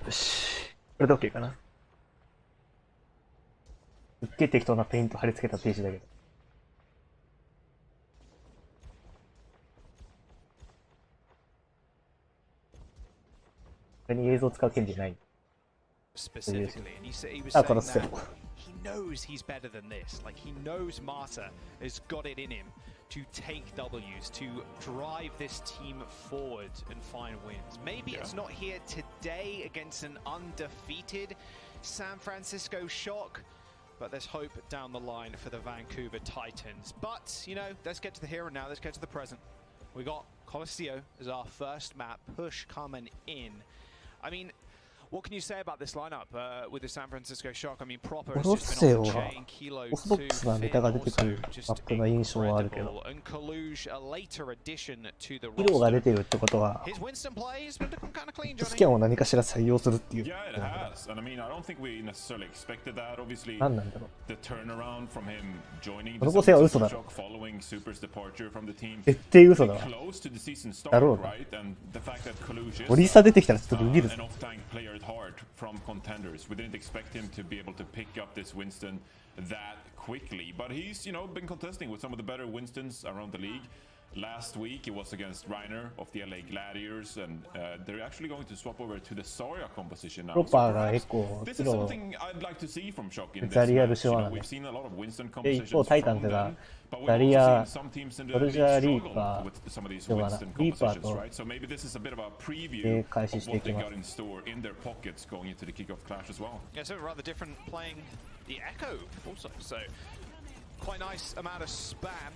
よし。これで OK かな。すっげえ適当なペイント貼り付けたページだけど。これに映像使う権利ない。あ、このステロ。He knows he's better than this. Like, he knows Marta has got it in him to take W's, to drive this team forward and find wins. Maybe it's not here today against an undefeated San Francisco Shock, but there's hope down the line for the Vancouver Titans. But, you know, let's get to the here and now. Let's get to the present. We got Colosseo as our first map, push coming in. I mean, what can you say about this lineup with the San Francisco Shock? I mean, Proper has just been off the chain, Kilo 2, Finn also just incredible, and Kaluge a later addition to the 色が出てるってことは、 His Winston plays been looking kind of clean, スキャンを何かしら採用するっていう。Yeah, it has. And I mean, I don't think we necessarily expected that. Obviously, 何なんだろう。 the turnaround from him joining こ the の構成は San 嘘だ Francisco ろ。 Shock following Super's departure from the team. 絶対嘘だわ。 Close to the season start, だろうな。 right? And the fact that Kaluge オリ is サ出てきたらちょっとビビるぞ。 an off-tank player at heart from contenders. We didn't expect him to be able to pick up this Winston that quickly, but he's, you know, been contesting with some of the better Winstons around the league. Last week it was against Reiner of the LA Gladiators, and they're actually going to swap over to the Zarya composition now. ロッパーが結構 This キ is ロ something I'd like to see from Shock in ザ this リアル match. シ You ョア know, なんで we've seen a lot of Winston で一方 compositions タイタン from ズが them, but we've ザ also リ seen ア、 some teams in ソ the ルジ league ャーリー struggle パ with some of these ーではな Winston リーパー compositions, と right? So maybe this is a bit of a で preview 開始 of してい what き they ま got す。 in store in their pockets going into the kickoff clash as well. Yeah, so rather different playing the Echo also. So quite nice amount of spam.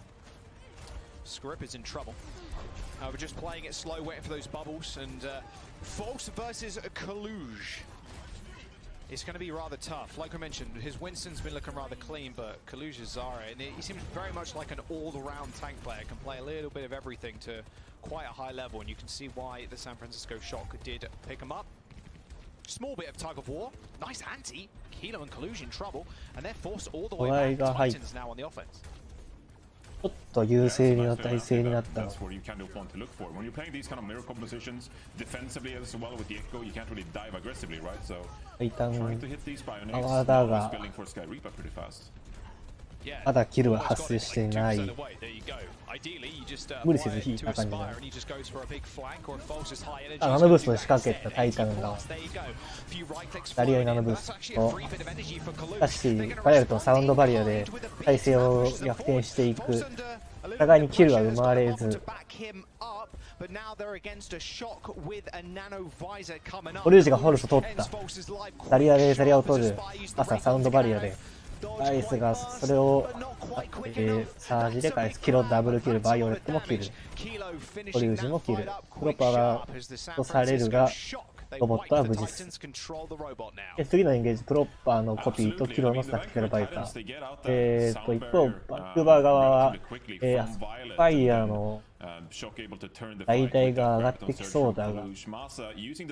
Scrip is in trouble. We're just playing it slow, waiting for those bubbles. And False versus Kaluge. It's going to be rather tough. Like I mentioned, his Winston's been looking rather clean, but Kaluge's Zarya, and he seems very much like an all-around tank player. Can play a little bit of everything to quite a high level, and you can see why the San Francisco Shock did pick him up. Small bit of tug of war. Nice anti. Kilo and Kaluge in trouble, and they're forced all the way back. Titans now on the offense. ちょっと優勢になった体勢になったの。 That's what you kind of want to look for. When you're playing these kind of mirror compositions, defensively as well with the Echo, you can't really dive aggressively, right? So タイタン trying to hit these pioneers, 泡だ now が he's building for Sky Reaper pretty fast. まだキルは発生していない。無理せず引いた感じだ。あ、ナノブーストに仕掛けたタイタンがザリアにナノブースト。しかしバイアルとサウンドバリアで体勢を逆転していく。お互いにキルは生まれず。オリュージがホルスを取った。ザリアでザリアを取る。朝サウンドバリアで。アイスがそれを、サージで返す。キロダブルキル、バイオレットもキル。オリュージもキル。プロパがとされるが、ロボットは無事です。次のエンゲージ、プロッパーのコピーとキロのスタッキカルバイター。一方、バンクーバー側は、アスパイアの大々が上がってきそうだが、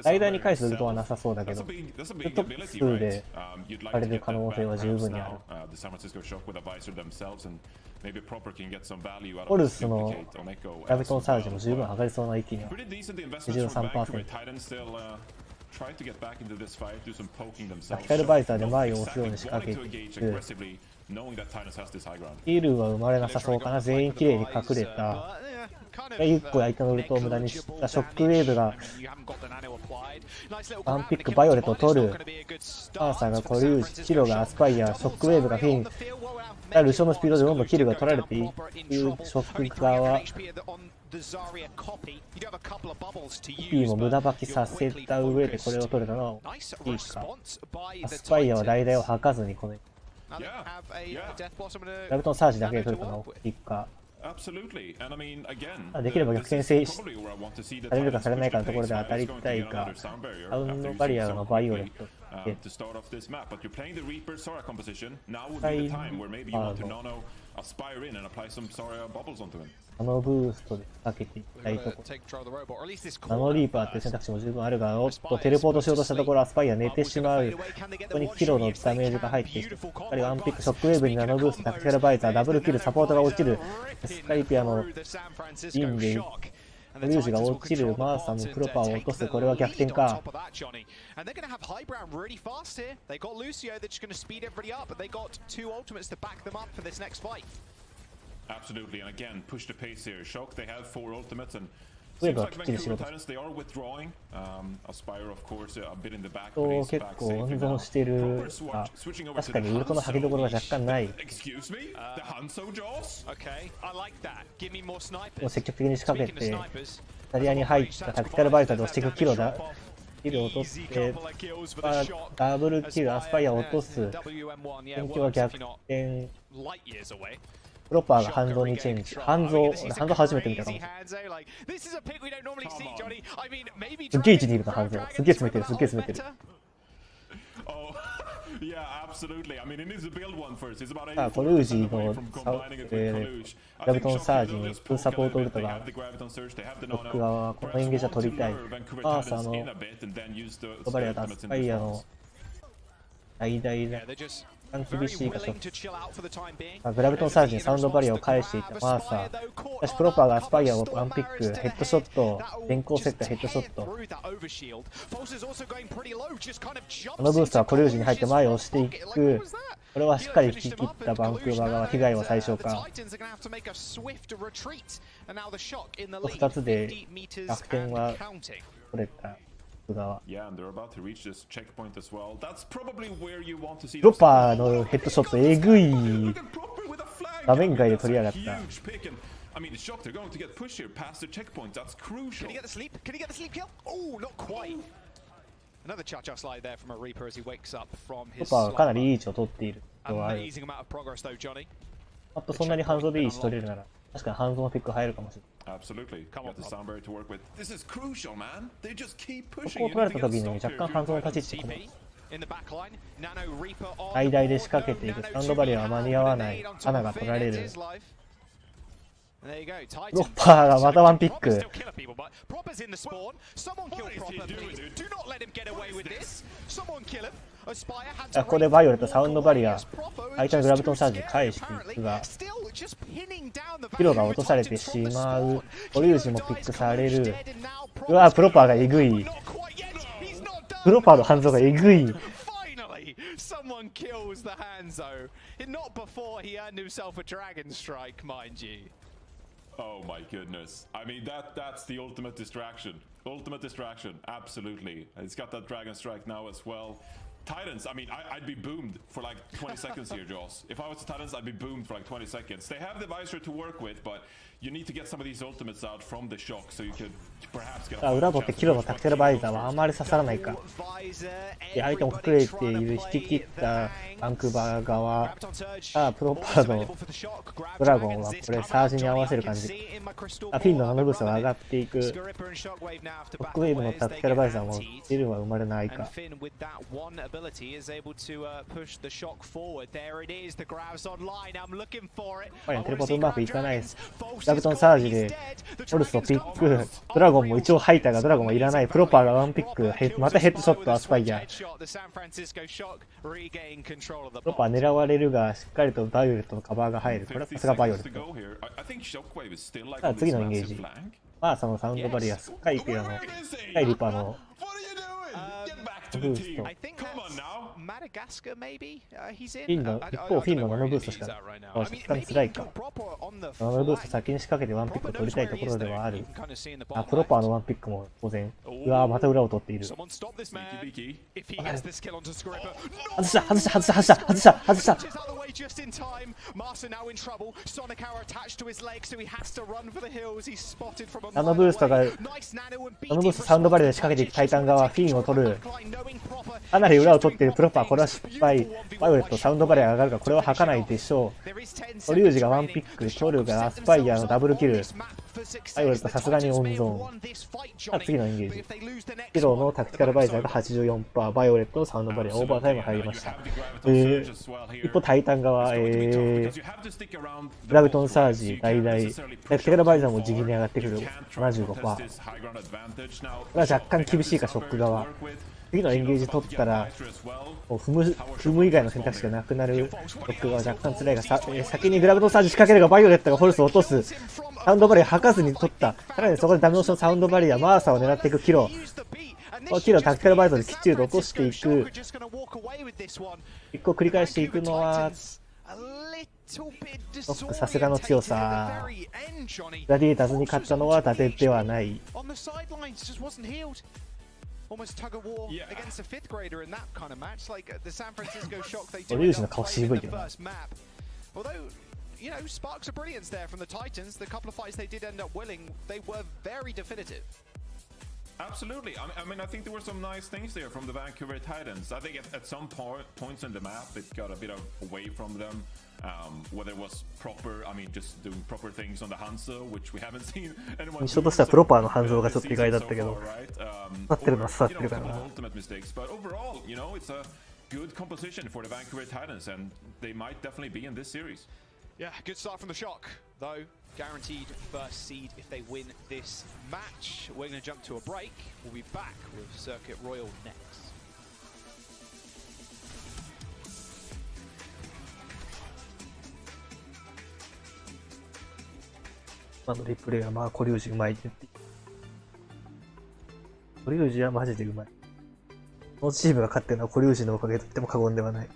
大々に返すルートはなさそうだけど、トップ2でされる可能性は十分にある。ホルスのラビトンサージも十分上がりそうな域には 23%。タキカルバイターで前を押すように仕掛けていく。ヒールは生まれなさそうかな。全員きれいに隠れた。1個相手のウルトを無駄にしたショックウェーブがワンピックバイオレットを取る。アーサーがコリュージ、キロがアスパイア、ショックウェーブがフィン。ルショのスピードでどんどんキルが取られていく。ショック側コピーも無駄履きさせた上でこれを取れたのはいいか。アスパイアは代々を吐かずにこのラブトンサージだけで取るかな。大きいか。できれば逆転制されるかされないかのところで当たりたいが、サウンドバリアのバイオレットでナノブーストでかけていきたいところ。ナノリーパーっていう選択肢も十分あるが、おっとテレポートしようとしたところアスパイア寝てしまう。ここにキロのダメージが入ってきて、しっかりワンピック、ショックウェーブにナノブースト、タクティカルバイザー、ダブルキル、サポートが落ちる。スカイピアのインでリュウジが落ちる、マーサもプロパーを落とす、これは逆転か。Absolutely, and again, push the pace here. Shock, they have 4 ultimates, and ウェブ seems は like きっちりし Vancouver ろと。 Titans, they are withdrawing. Aspire, of course, a bit in the back, but he's 結 back 構 safely 温 now. 存してる Proper が、 switching over 確 to か the にウルトの履きどころが若干ない。も Excuse me? The Hanzo Jaws? Okay, I like that. Give me more う snipers. 積極的に仕掛け Speaking of て、 snipers, タリアに入ったタクティカルバイザーで押していくキルを取って、ダブルキル、アスパイアを落とす。戦況は逆転。プロパーが半蔵にチェンジ。半蔵、俺半蔵初めて見たかもしれない。すっげえ位置にいるの、半蔵。すっげえ詰めてる、すっげえ詰めてる。Oh, yeah, absolutely. I mean, he needs to build one first. He's about さあ、 8 コルージ away の from combining it with Kalush. グラビトンサージにフルサポートウルトが、 They have the Graviton Surge, they have the 僕 Nano. はこのエンゲージは取りたい。 Vancouver マーサ Titans の in a bit and then use the バリアとアス ultimates in パイア response. の大々だ。厳しい箇所。グラビトンサージにサウンドバリアを返していたマーサー。しかしプロパーがアスパイアをワンピック、ヘッドショット、電光セット、ヘッドショット。このブーストはコリュージに入って前を押していく。これはしっかり引き切ったバンクーバー側、被害は最小化。2つで逆転は取れた。Yeah, and they're about to reach this checkpoint as well. That's probably where you want to see プロパーのヘッドショット、えぐい。 画面外で取りやがった。 I mean, the shock, they're going to get pushed here past the checkpoint. That's crucial. Can he get the sleep? Can he get the sleep kill? Oh, not quite. Another cha-cha slide there from a Reaper as he wakes up from プロ his パーはかなりいい slumber. 位置を取っている。Amazing amount of progress though, Johnny. あとそんなに半蔵でいい位置取れるなら、確かに半蔵のピック入るかもしれない。 Absolutely. Got the sound barrier to work with. This is crucial, man. They just keep こ pushing. こを取られた時に若干半蔵の立ち位置ってこの大々で仕掛けていくサウンドバリアは間に合わない。穴が取られる。プロパーがまたワンピック。ここでバイオレットサウンドバリア、相手のグラビトンサージに返していくが、ヒロが落とされてしまう。コリュージもピックされる。うわ、プロパーがえぐい。プロパーの半蔵がえぐい。Someone kills the Hanzo. Not before he earned himself a dragon strike, mind you. Oh my goodness. I mean, that's the ultimate distraction. Ultimate distraction, absolutely. He's got that dragon strike now as well. Titans, I mean, I'd be boomed for like 20 seconds here, Jaws. If I was the Titans, I'd be boomed for like 20 seconds. They have the visor to work with, but you need to get some of these ultimates out from the shock so you could perhaps get a 裏取ってキロのタクテルバイザーはあまり刺さらないか。で相手も隠れている引き切ったバンクーバー側。さあ、プロパーのドラゴンはこれサージに合わせる感じ。フィンのナノブーストが上がっていく。ロックウェーブのタクティカルバイザーも出るは生まれないか。テレポートうまくいかないです。グラビトンサージでホルスをピック。ドラゴンも一応吐いたがドラゴンもいらない。プロパーがワンピック。またヘッドショットアスパイア。プロパー狙われるがしっかりとバイオレットのカバーが入る。これはさすがバイオレット。さあ次のエンゲージ。マーサのサウンドバリア、スカイピラのスカイリパーのブースト。フィンの一方フィンのナノブーストしか若干辛いか。ナノブースト先に仕掛けてワンピックを取りたいところではある。あ、プロパーのワンピックも当然。うわー、また裏を取っている。外したナノブーストサウンドバリアで仕掛けていくタイタン側、フィンを取る。かなり裏を取っているプロパー、これは失敗。バイオレット、サウンドバリア上がるが、これは吐かないでしょう。トリュージがワンピック、トルがアスパイアのダブルキル。バイオレットさすがに温存。さあ次のエンゲージ。ヒロのタクティカルバイザーが 84%、バイオレットのサウンドバリア、オーバータイム入りました。一方タイタン側、グラビトンサージ、大々、タクティカルバイザーも自陣に上がってくる 75%。これは若干厳しいか、ショック側。次のエンゲージ取ったら、踏む以外の選択肢がなくなる。僕は若干辛いが、先にグラビトンサージ仕掛けるがバイオレットがホルスを落とす。サウンドバリア吐かずに取った。さらにそこでダメ押しのサウンドバリア、マーサを狙っていくキロ。キロタックルバイトできっちりと落としていく。一個繰り返していくのは、ノックさすがの強さ。グラディエーターズに勝ったのは伊達ではない。リュウジの顔渋いよな。You know, sparks of brilliance there from the Titans. The couple of fights they did end up winning, they were very definitive. Absolutely. I mean, I think there were some nice things there from the Vancouver Titans. I think at some points in the map, it got a bit away from them. Whether it was proper, I mean, just doing proper things on the Hanzo, which we haven't seen anyone do. ショートしたプロパーの反応がちょっと意外だったけど、なってるのは刺さってるからな。Ultimate mistakes, but overall, you know, it's a good composition for the Vancouver Titans, and they might definitely be in this series. Yeah, good start from the Shock, though. Guaranteed first seed if they win this match. We're going to jump to a break. We'll be back with Circuit Royal next. 今のリプレイはまあコリュウジうまいって言って。コリュウジはマジでうまい。このチームが勝ってるのはコリュウジのおかげと言っても過言ではない。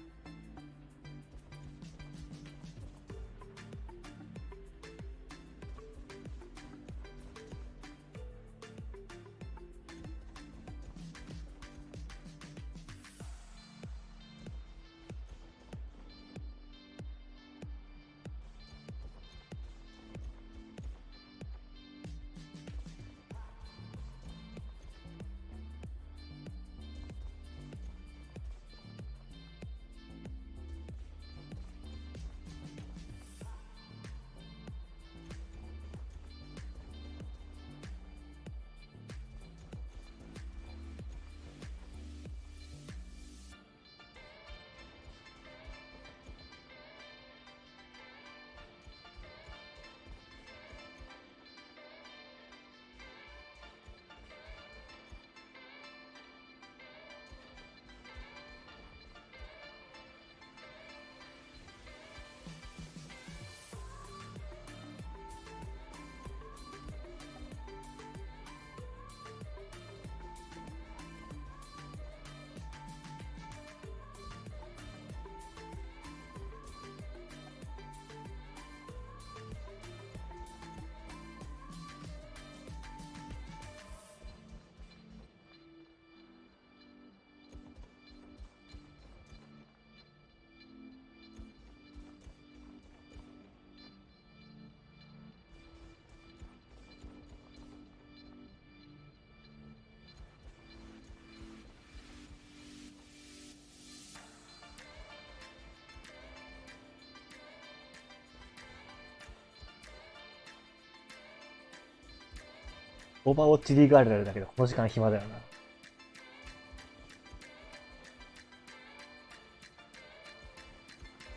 オーバーウォッチリーグあるあるだけど、この時間暇だよな。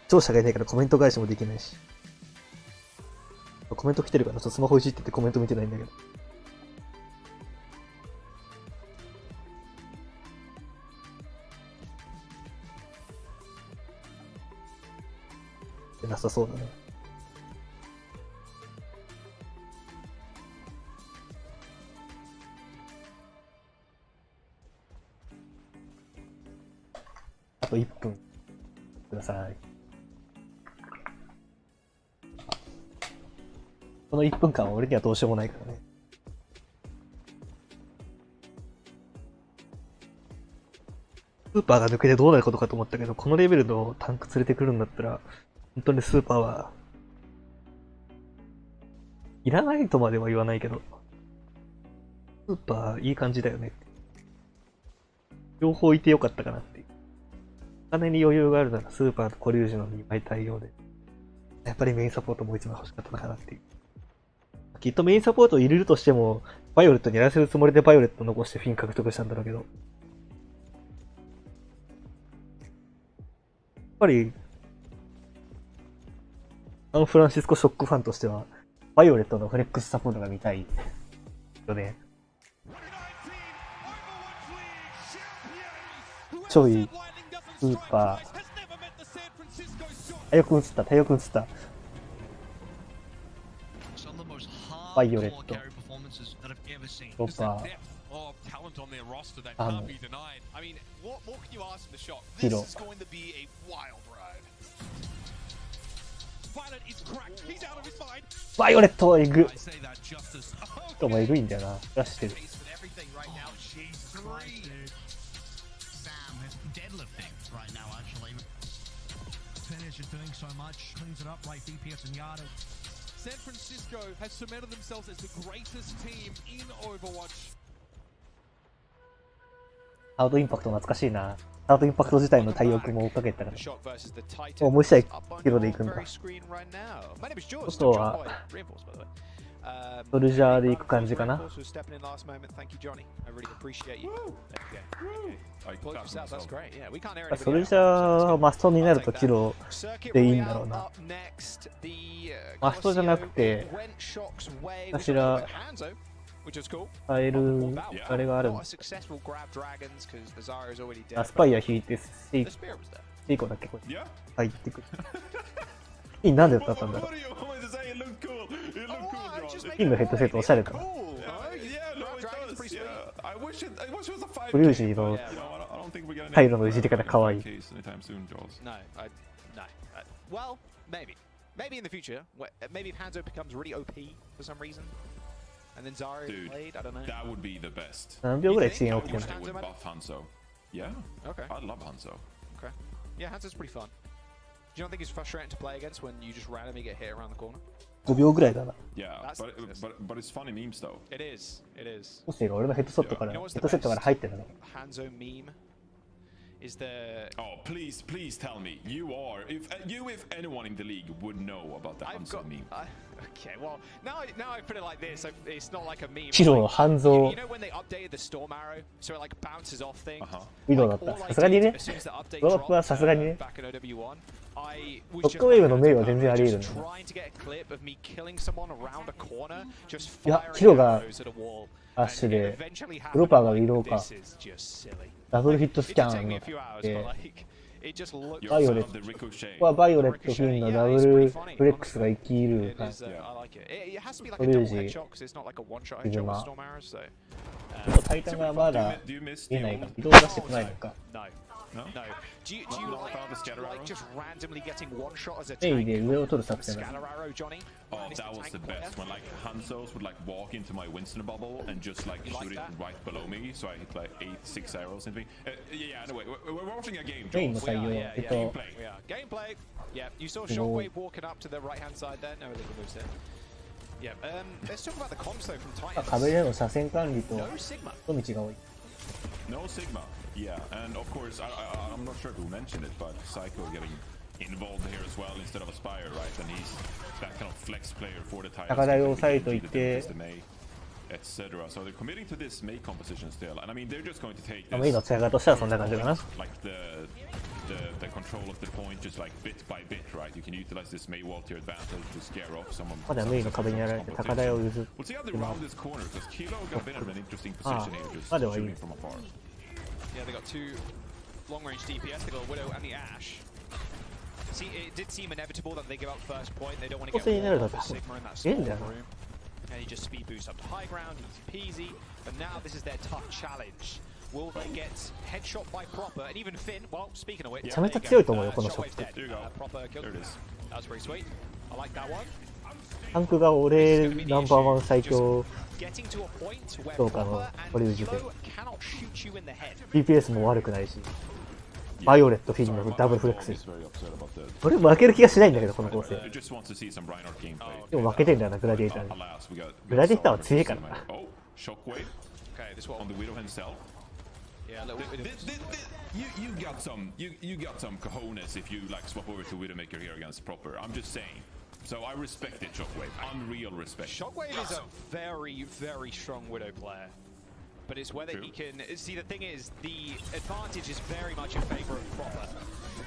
視聴者がいないからコメント返しもできないし。コメント来てるから、ちょっとスマホいじっててコメント見てないんだけど。なさそうだね。あと1分ください。この1分間は俺にはどうしようもないからね。スーパーが抜けてどうなることかと思ったけど、このレベルのタンク連れてくるんだったら、本当にスーパーは、いらないとまでは言わないけど、スーパーいい感じだよねって。両方いてよかったかなっていう。お金に余裕があるならスーパーとコリュージュの2枚対応で、やっぱりメインサポートもう一枚欲しかったのかなっていう。きっとメインサポートを入れるとしても、バイオレットにやらせるつもりでバイオレットを残してフィン獲得したんだろうけど、やっぱり、サンフランシスコショックファンとしては、バイオレットのフレックスサポートが見たいよね。ちょい、スーパー。太陽君映った、太陽君映った。バイオレット、ロッパー、of talent on their roster that Ammo. can't be denied. I mean, what more can you ask from the Shock? Hero. This is going to be a wild ride. Violet is cracked. He's out of his mind. バイオレットエグ。 I say that just as しかもエグいんだよな。出してる。 pace with everything right now. Jesus Christ, dude. Sam is deadlifting right now, actually. Finish is doing so much, cleans it up like DPS and Yard. San Francisco has cemented themselves as the greatest team in Overwatch. ハードインパクト懐かしいな。ハードインパクト自体の対応も追っかけてたから。 Shock versus the もう Titan. もう一試合 Up on キロで your 行くんだ。 very screen right now. My name is George. あとは Reinforce, by the way. ソルジャーで行く感じかな。 Reinforce was stepping in last moment. Thank you, Johnny. I really appreciate you. There you go. I Pull clapped yourself. That's myself. great. Yeah, we can't air anybody ソル out. ジャーはマストになるとキロ Circuit でいいんだ Royale ろうな。 up next. The マストじゃなくて went Shock's way. 私ら Hanzo, which is cool. 変えるあれがあるん Not だ a。successful grab dragons because the Zarya is already あ dead. スパイア引いてスイ The spear was there. ーコだっけこれ Yeah. 入ってくる。インなんでだったんだろ What do you want me to say? It looked cool. It looked cool, just John. make インのヘッドセットおしゃれだな。 Cool. Yeah, no, it Dragon's does. pretty Yeah. I wish it was a ブルー 5K. ジーの You know, I don't think we're gonna ハイロのいじり方かわいい。 case anytime soon, Jules. No, no. Well, maybe. Maybe in the future. Maybe if Hanzo becomes really OP for some reason. And then Zarya is Dude, played, I don't know. that would be the best. 何秒ぐらい遅延 I 起きてん wish の they would buff Hanzo. Yeah, Okay, I love Hanzo. okay. Yeah, Hanzo's pretty fun. Do you not think it's frustrating to play against when you just randomly get hit around the corner? 5秒ぐらいだな。 Yeah, That's but it's funny memes though. It is. It is. もしが俺のヘッドセットからヘッドセットから入ってるの。 Hanzo meme is the... Oh, please tell me you if anyone in the league would know about the I've Hanzo got... meme. Okay, well, now I put it like this. It's not like a meme. キロの半蔵 You know when they updated the Storm Arrow, so it like bounces off things. ウィドウだった。さすがにね。 As soon as the update ドロップはさすがにね。 back in OW1, I シ was ョッ just クウェーブのメイは全然あり得るんだ just よ。 trying to get a clip of me killing someone around a corner, just いや firing キロが arrows at a wall. アッシュ And で it eventually グローパーが happened. 移動か This is just silly. ダブルヒットス It キャ did take ン me の a few hours, で but like it just looked. バイオレッ Yourself the ト ricochet. ここはバイオレットフィンのダブルフレックスが生きる It 感 is, じ。 I like it. It has to be like と a りあえ double ず headshot because it's not like a one-shot headshot with Zuma. storm arrows. So ちょっとタイタンがまだ Do you miss 見え the ないか old? 移動出してこないのか。 no, No? no. Do you Not found the scatter like arrow? just randomly getting one shot as a メイ tank? で上を取る作戦だ。 Scatter arrow, Johnny. Oh, Mr. that was Tank the player. best when like Hanzos would like walk into my Winston bubble and just like You like shoot it that? right below me, so I hit like 6 arrows into me. Yeah, anyway, we're watching a game, メインの Jules. 採用 Yeah, えっ yeah, と We are. Gameplay. Yeah, you saw Shockwave walking up to the right-hand side there. No illegal moves there. Yeah, let's talk about the comms though from まあ Titans. 壁での車線管理と No Sigma. 道が多い。 No Sigma. Yeah, and of course, I'm not sure who mentioned it, but Psycho getting involved here as well instead of Aspire, right? And he's that kind of flex player for the Titans. 高台を抑えといて etc. So they're committing to this May composition still, and I mean they're just going to take メイン this の使い方としてはそんな感じかな。 like the control of the point just like bit by bit, right? You can utilize this May wall to your advantage to scare off someone. まだメインの壁にやられて高台を譲っ We'll see how they round this corner because Kilo got a bit of an interesting Ah, position here, just by the way. shooting from afar. Yeah, they got two long-range DPS. They got a Widow and the Ash. See, it did seem inevitable that they give up first point. They don't want to get 構成になる walled と off with Sigma in that ええ small んだよな。 room. And you just speed boost up to high ground, easy peasy. But now this is their tough challenge. Will they get headshot by Proper and even Finn? Well, speaking of which, めちゃめちゃ強いと思うよこのショッ Shockwave's ト。 dead. There you go. Proper killed. There it is. That was pretty sweet. I like that one. タンクが俺ナンバーワン最強 Getting to a point where 評価の Proper 堀 and 内で Kilo cannot shoot you in the head. DPS も悪くないしバイオレットフィンのダブルフレックス He's very upset about that. 俺負ける気がしないんだけどこの構成 He just wants to see some Reinhardt gameplay. でも負けてんだよなグラディエーターに Alas, we got グラディエーターは強いからな Oh, Shockwave Okay, this on one. the Widow himself. Yeah, a little bit. You got some cojones if you like swap over to Widowmaker here against Proper. I'm just saying. So I respect it, Shockwave. Unreal respect. Shockwave is a very, very strong Widow player. But it's whether he can... See, the thing is, the advantage is very much in favor of Proper.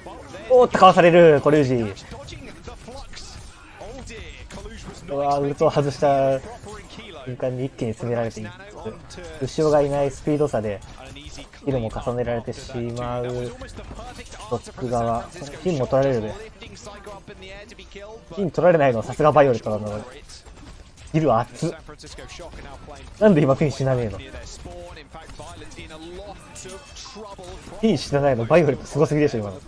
Well, おーってかわされるコリュウジ dodging the flux. Oh dear, Kaluj was うわ not ウルトを外した Proper and Kilo. 瞬間に一気に詰められていって後ろがいないスピード差で And an easy キルも clean 重ねられて after し that, too. ま That う was almost the perfect ロ answer ッ from ク the 側 San Francisco 金も取られるで Lifting Psycho up in the air to be killed, but 金取られないのはさすがバイオレットなんだ俺 for it. ギル熱っ。なんで今フィン死なねえの。フィン死なないのバイオレットすごすぎでしょ今の。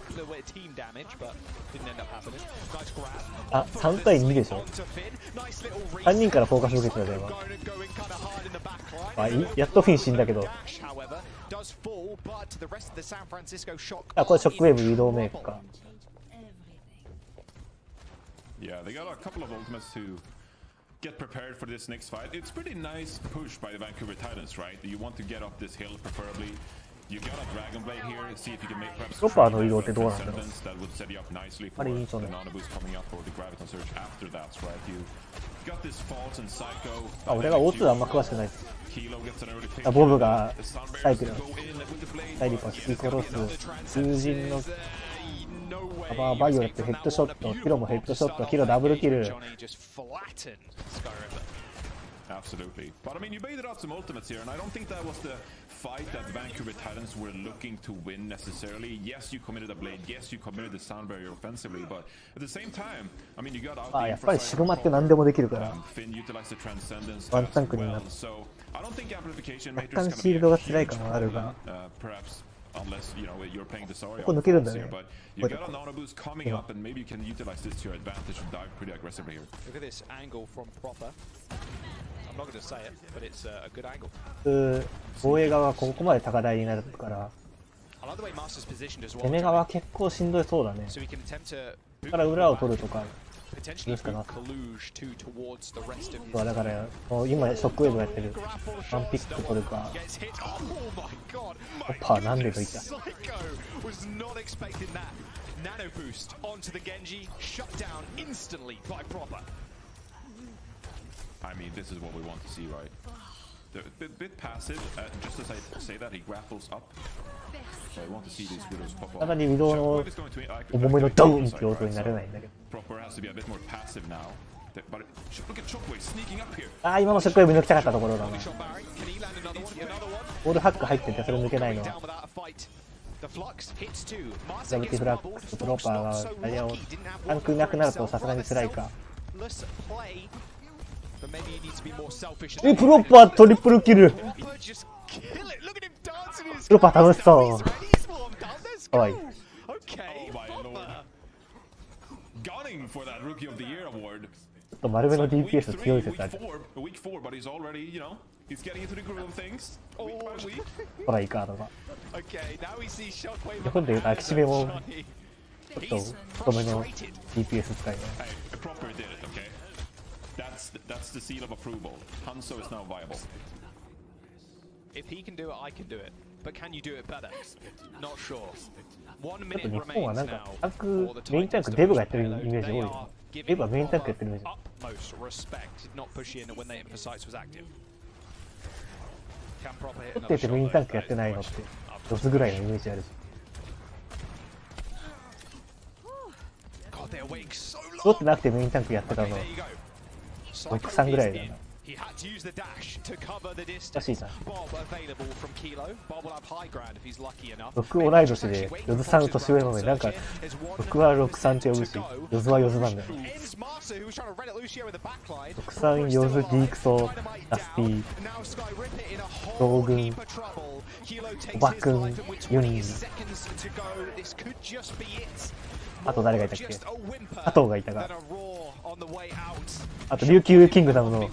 あ、3対2でしょ。3人からフォーカス受けてたよ今。あ、やっとフィン死んだけど。あ、これショックウェーブ移動メイクか。Yeah, they got a couple of ultimates to get prepared for this next fight. It's pretty nice push by the Vancouver Titans, right? You want to get up this hill preferably. You got a Dragon Blade here. See if you can make perhaps a transcendence that would set you up nicely for the Nonabus coming up or the Graviton Surge after that, right? You got this False and Psycho. あ、俺がオーツあんま詳しくないです。 Kilo gets an early pick. あ、ボブがサイクルサイリパスキ殺す囚人のバイオレットヘッドショット、キロもヘッドショット、キロダブルキル。Absolutely. But I mean, you baited out some ultimates here, and I don't think that was the fight that Vancouver Titans were looking to win necessarily. Yes, you committed a blade. Yes, you committed the sound barrier offensively, but at the same time, I mean, you got out the やっぱりシグマって何でもできるから。 Finn utilized the transcendence ワンタンクになる。 So I don't think amplification 若干シールドが辛い感はあるが。 perhaps unless you know you're playing the sorry. ここ抜けるんだね。 But you got a Nonabus coming up, and maybe you can utilize this to your advantage and dive pretty aggressively here. Look at this angle from Proper. I'm not going to say it, but it's a good angle. 防衛側はここまで高台になるから。攻め側は結構しんどいそうだね。だから裏を取るとか。ですかな。だから今ショックウェーブやってる。ワンピック取るか。オッパーなんでと言った。I mean, this is what we want to see, right? A bit passive, just as I say that, he grapples up. So I want to see these widows pop た up. だにウドの重めのドーンって音になれないんだけど。 Proper has to be a bit more passive now. But look at Shockwave sneaking up here. ああ、今のショックウェーブ抜きたかったところだな。ボールハック入っててそれ抜けないの。グラビティフラックスとプロパーがタイヤをタンクいなくなるとさすがに辛いか。プロパートリプルキル。プロパー楽しそう。かわいい。ちょっと丸めの DPS 強い説ある。ほらいいカードが。日本でいうと秋締めもちょっと太めの DPS 使いね。That's the seal of approval. Hanzo is now viable. If he can do it, I can do it. But can you do it better? Not sure. 1 minute 日本はなん remains か now. タンクメインタンクデブがやってるイメージ多いよ。デブはメインタンクやってるイメージ。 Utmost respect. Did not push in when the imprecise was active. Can Proper hit 取っててメインタンクやってないのってロスぐらいのイメージあるし。取ってなくてメインタンクやってたの。63ぐらいだな。らしいな。僕同い年でヨズさん年上なのでなんか僕は63って呼ぶしヨズはヨズなんだよね。63ヨズディークソラスティ道軍おばくんユニンあと誰がいたっけ。加藤がいたがあと琉球キングダムの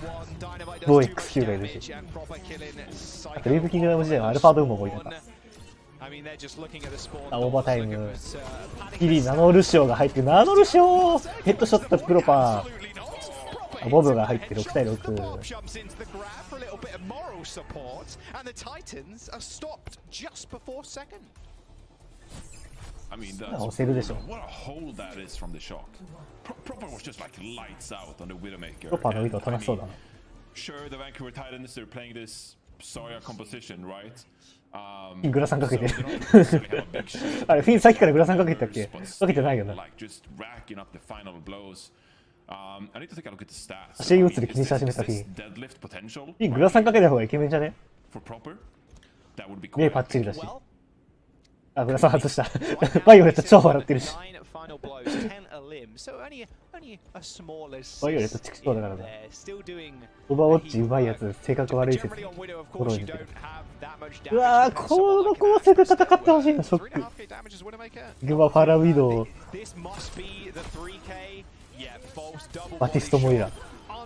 ボー XQ がいるしあと琉球キングダム時代はアルファドゥーモもいたか。オーバータイムギリナノルシオが入ってナノルシオヘッドショットプロパーボブが入って6対6。I mean, 押せるでしょ。 what a hold that is from the shock. Proper was just like lights out on the Widowmaker. プロパーのウィド楽しそうだな。Sure, the Vancouver Titans, they're playing this Sawyer composition, right? グラサンかけてあれフィンさっきからグラサンかけてたっけ。かけてないよな。足打つで気にし始めたフィン。フィングラサンかけた方がイケメンじゃね。目パッチリだし。あ、グラサン外したバイオレット超笑ってるし limb, so only a small assist バイオレットチクそうだからね。 there. Still doing オーバーウォッチうまいやつ、性格悪い説 generally on Widow, of フォロ course ー you に出て don't る。 have that much damage. うわー、この構成で戦ってほしいな、ショック。 3.5k damage as Widowmaker. グマファラウィドウ、 This must be the 3k. Yeah, false double バティ body ストモイラ。 shot.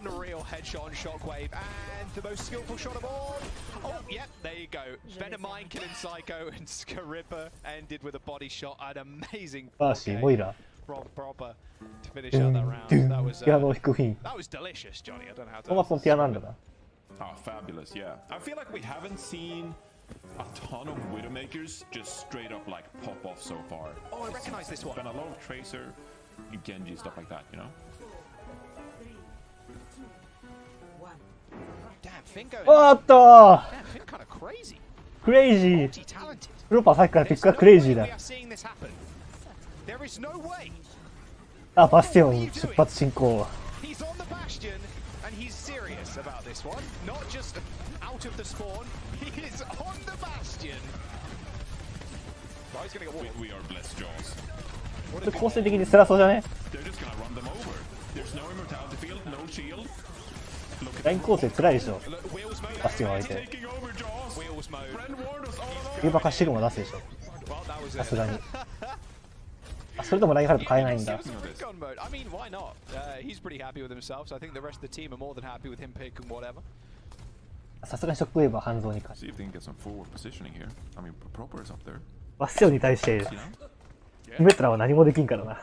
Unreal headshot on Shockwave and the most skillful shot of all. Oh, yep, there you go. Venom Mind killing Psycho and Scarippa ended with a body shot. An amazing バーシー、モイラ。 from Proper to finish ドゥ out ン that ド round. ゥ That ン was ピアノを弾くフィン。 that was delicious, Johnny. I don't know how トーマ to. スのピアノなんだな。 Oh, fabulous, yeah. I feel like we haven't seen a ton of Widowmakers just straight up like pop off so far. Oh, I recognize this one. Been a lot of Tracer, Genji, stuff like that, you know? Damn, Finn going. おーっと Damn, Finn kind of crazy. クレイジー。 Multi-talented. プロパーさっきからピッ There's クが no クレイジ way ー we だ。 are seeing this happen. There is no way. あ、バスティオン出発進行。 He's on the Bastion and he's serious about this one. Not just out of the spawn. He is on the Bastion. Oh, he's gonna get walled. We are blessed, Jaws. これ構成的に辛そうじゃね？ They're just gonna run them over. There's no immortality field, no shield. ライン構成辛いでしょ。 Look, Wheels mode. バスティオン相手。 Taking over, Jaws. Wheels mode. Friend Ward was all フリバカシグマ出すでしょ。 Well, that was さす it. がに。あ、それでもラインハルト変えないんだ。 It was a recon mode. I mean, why not? He's pretty happy with himself, so I think the rest of the team are more than happy with him picking whatever. さすがにショックウェーブは半蔵にか。 See if they can get some forward positioning here. I mean, Proper is up there. バスティオンに対して、 You know? メトラは何もできんからな。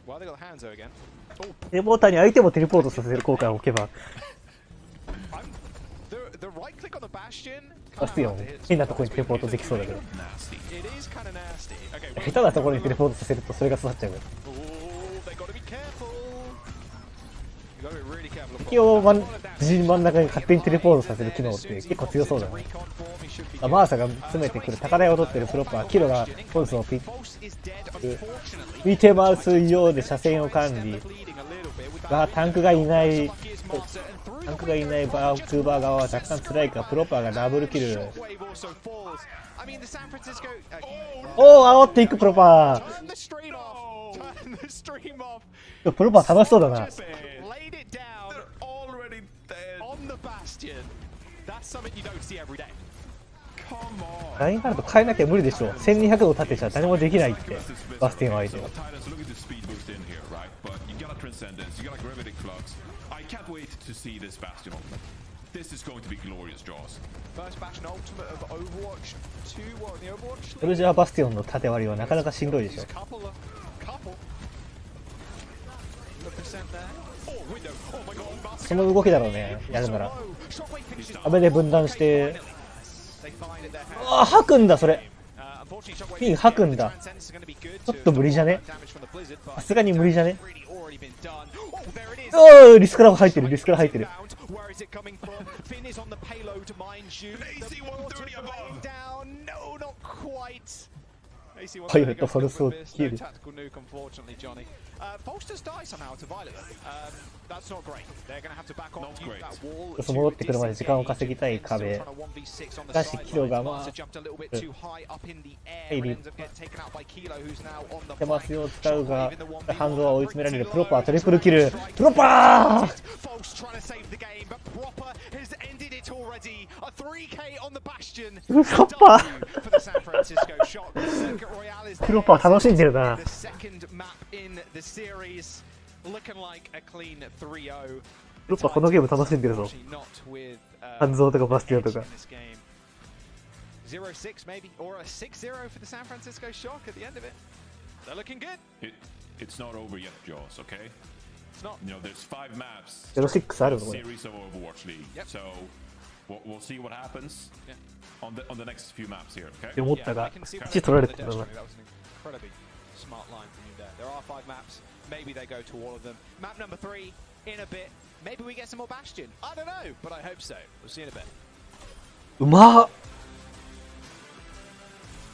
Well, they got Hanzo again. Oh, テレポーターに相手もテレポートさせる効果を置けば、 the right click on the Bastion. バスティオン変なところにテレポートできそうだけど、 Nasty. It is kind of nasty. Okay, 下手なところにテレポートさせるとそれが育っちゃうから。 oh, they got to be careful. You got to be really careful. 敵を自陣真ん中に勝手にテレポートさせる機能って結構強そうだね。あ、マーサが詰めてくる高台を取ってるプロッパー、キロがポルスをピッ見てますようで車線を管理がタンクがいないバークーバー側は若干辛いかプロッパーがダブルキル。おお、煽っていくプロッパー。プロッパー楽しそうだな。ラインハルト変えなきゃ無理でしょ。1200度立てちゃ誰もできないってバスティン相手は。 This is going to be glorious, Jaws. First Bastion ultimate of Overwatch 2. What in the Overwatch? ソルジャーバスティオンの縦割りはなかなかしんどいでしょ。 Couple. The percent there. Oh, window. Oh my god. その動きだろうね、やるなら。アベで分断して、ああ、吐くんだ、それ。フィン吐くんだ。ちょっと無理じゃね？さすがに無理じゃね？おお、リスから入ってる、リスから入ってる。パイロットフォルスを切る。戻ってくるまで時間を稼ぎたい壁。しかしキロがまあヘイリー手マスを使うがハンドは追い詰められる。プロパートリプルキル。プロパープロパープロパー楽しんでるな。プロパーこのゲーム楽しんでるぞ。半蔵とかバスティオンとか。0-6 maybe or a 6-0 for the San Francisco Shock at the end of it. They're looking good. It's not over yet, Jaws, okay? It's not. You know, there's 5 maps. 06あるのこれ。 Series of Overwatch League. Yep. So we'll see what happens on the next few maps here, って okay? 思ったが、I can see 1取られてたな。 that was an incredibly smart line from you there. There are 5 maps. Maybe they go to all of them. Map number 3 in a bit. Maybe we get some more Bastion. I don't know, but I hope so. We'll see in a bit. うまっ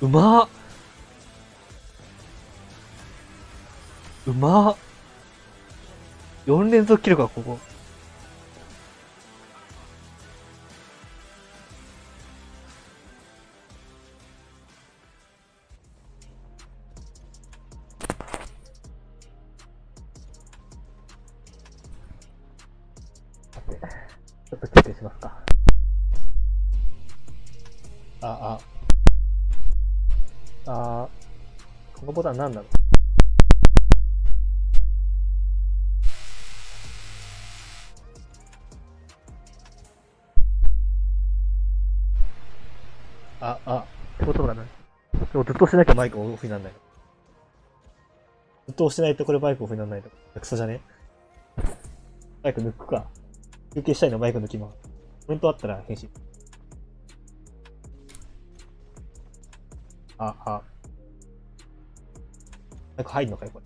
うまっうまっ4連続キルかここ。さて、ちょっと休憩しますか。このボタンなんだろう。ってことだな。でもずっとしてなきゃマイクオフにならない。ずっと押してないとこれマイクオフにならないと。クソじゃね？マイク抜くか。休憩したいのマイク抜きます。コメントあったら返信。マイク入んのかよ、これ。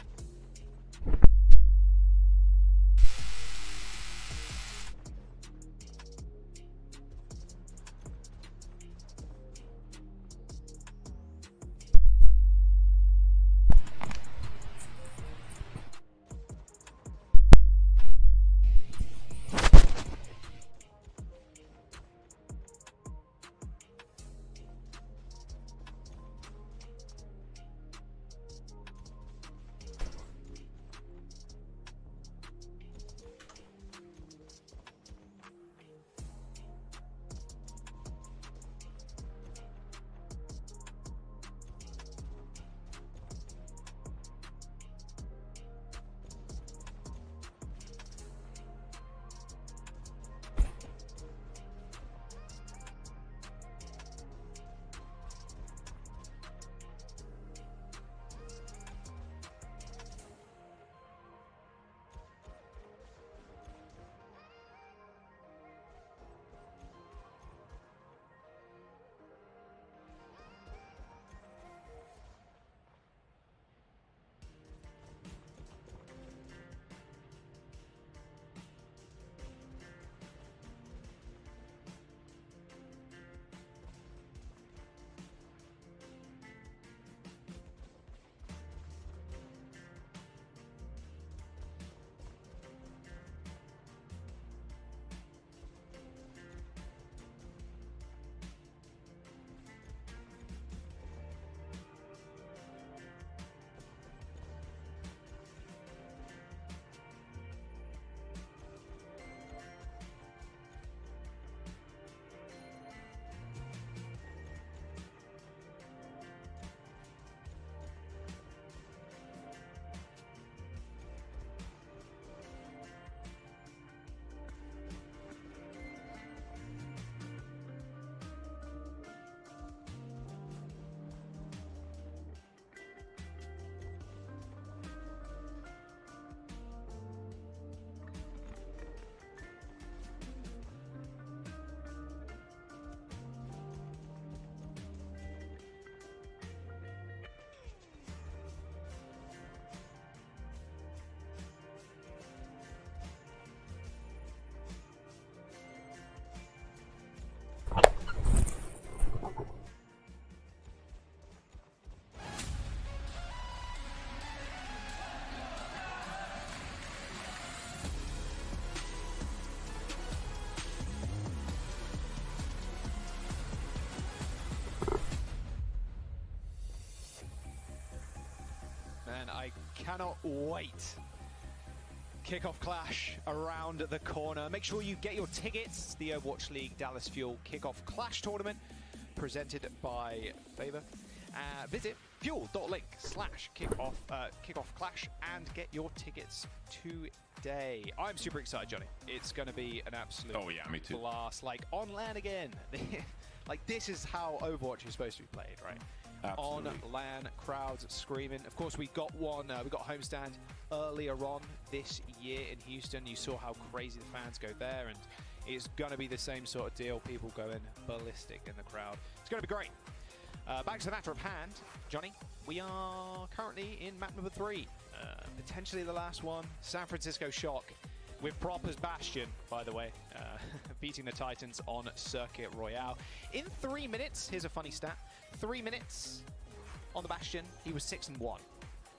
Man, I cannot wait. Kickoff Clash around the corner. Make sure you get your tickets. The Overwatch League Dallas Fuel Kickoff Clash Tournament presented by Favor. Visit fuel.link/kickoff clash and get your tickets today. I'm super excited, Johnny. It's going to be an absolute me too. blast. Like on LAN again. Like this is how Overwatch is supposed to be played, right? Absolutely. On LAN, crowds screaming. Of course, we got one. We got a homestand earlier on this year in Houston. You saw how crazy the fans go there, and it's going to be the same sort of deal. People going ballistic in the crowd. It's going to be great. Back to the matter of hand, Johnny. We are currently in map number 3. Potentially the last one. San Francisco Shock with Proper's Bastion, by the way, beating the Titans on Circuit Royale. In 3 minutes, here's a funny stat. 3 minutes on the Bastion, he was 6-1.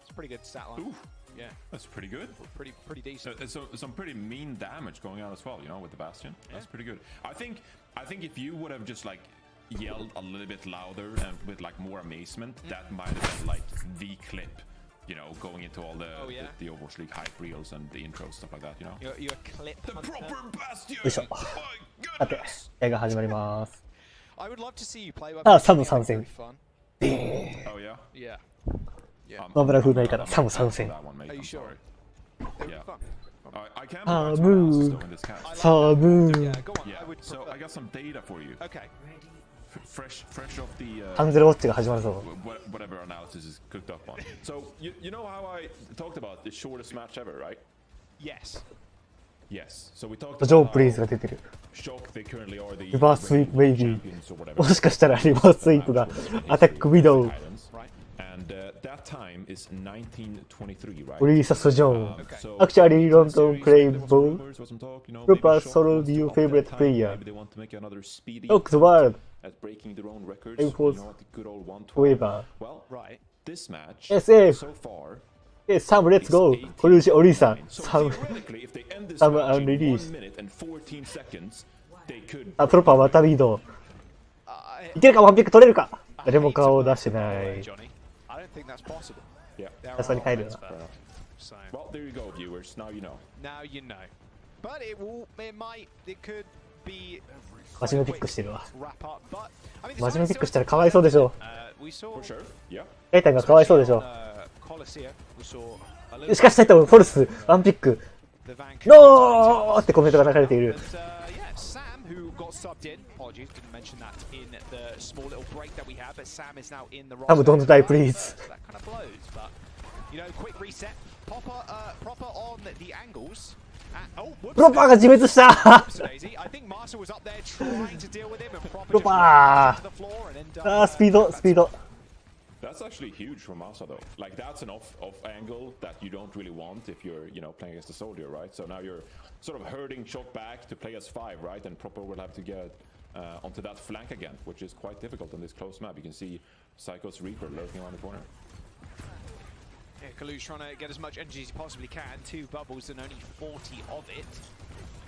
It's a pretty good stat line. Ooh, yeah, that's pretty good. Pretty decent. So some pretty mean damage going on as well, you know, with the Bastion. That's pretty good. I think if you would have just like yelled a little bit louder and with like more amazement, that might have been like the clip you know, going into all the Oh, yeah? the Overwatch League hype reels and the intros, stuff like that, you know. You're a clip The hunter. proper bastion! よいしょ。 My さて goodness! 映画始まります。 I would love to see you play. あ、サム参戦。 Oh yeah? Yeah. Yeah. 野村風の言い方、サム参戦。 That one, mate. Are you I'm sure? sorry. Yeah. Fun. I can Ah, provide some move. analysis though in this cast. I サ like ム that. ー Yeah, go on. Yeah. I would So prefer. I got some data for you. Okay. Fresh off the ハンゼルウォッチが始まるぞ。 whatever analysis is cooked up on. So you know how I talked about the shortest match ever, right? Yes. Yes. So we talked ジョー about プリーズ how が出てる。 shock they currently are the リバーススイープメイビー。 champions or whatever. もしかしたらリバーススイープがアタックウィドウ、 Titans. And that time is 1923, right? ブリーサスジョン。 So Actually, London series, play there was some ball. rumors, was some talk, you know, Proper maybe Shock solo wants to your up their favorite time, player. Maybe they want to make another speedy Shock the world. at breaking their own records. Aim You for know, at the good old 112. Weaver. Well, Right. this match SF. so far. え、サム、レッツゴー。これうちお兄さん。 So サム。 theoretically, if they end this Some match in unreleased. 1 minute and 14 seconds, they could. あ、プロパー渡り移動。 I いけるかワンピック取れるか誰も顔を出してない Johnny. I don't think that's possible. Yeah. There さすがに帰るよ are な elements there. So Well, there you go, viewers. Now you know. now you know. But it could be 真面目ピックしてるわ wrap up. But I mean, 真面目ピックしたらかわいそうでしょ we saw For sure. Yeah. タイタンがかわいそうでしょ Coliseum. We saw a し little かしタイタンフォルスワンピック the Vancouver ノーってコメントが流れている But yeah, Sam, who got subbed in. Apologies, didn't mention that in the small little break that we had. But Sam is now in the roster. Sam, don't die, please. That kind of blows, but you know, quick reset. Proper on the angles. Oh, whoops. プロパーが自滅した Whoops, Daisy. I think Marshall was up there trying to deal with him, and Proper just Proper. to the floor and then あースピードスピード That's actually huge from Masa though. Like that's an off angle that you don't really want if you're, you know, playing against a soldier, right? So now you're sort of herding Shock back to play as 5, right? And Proper will have to get onto that flank again, which is quite difficult on this close map. You can see Psycho's Reaper lurking around the corner. Yeah, Kalu's trying to get as much energy as he possibly can. 2 bubbles and only 40 of it.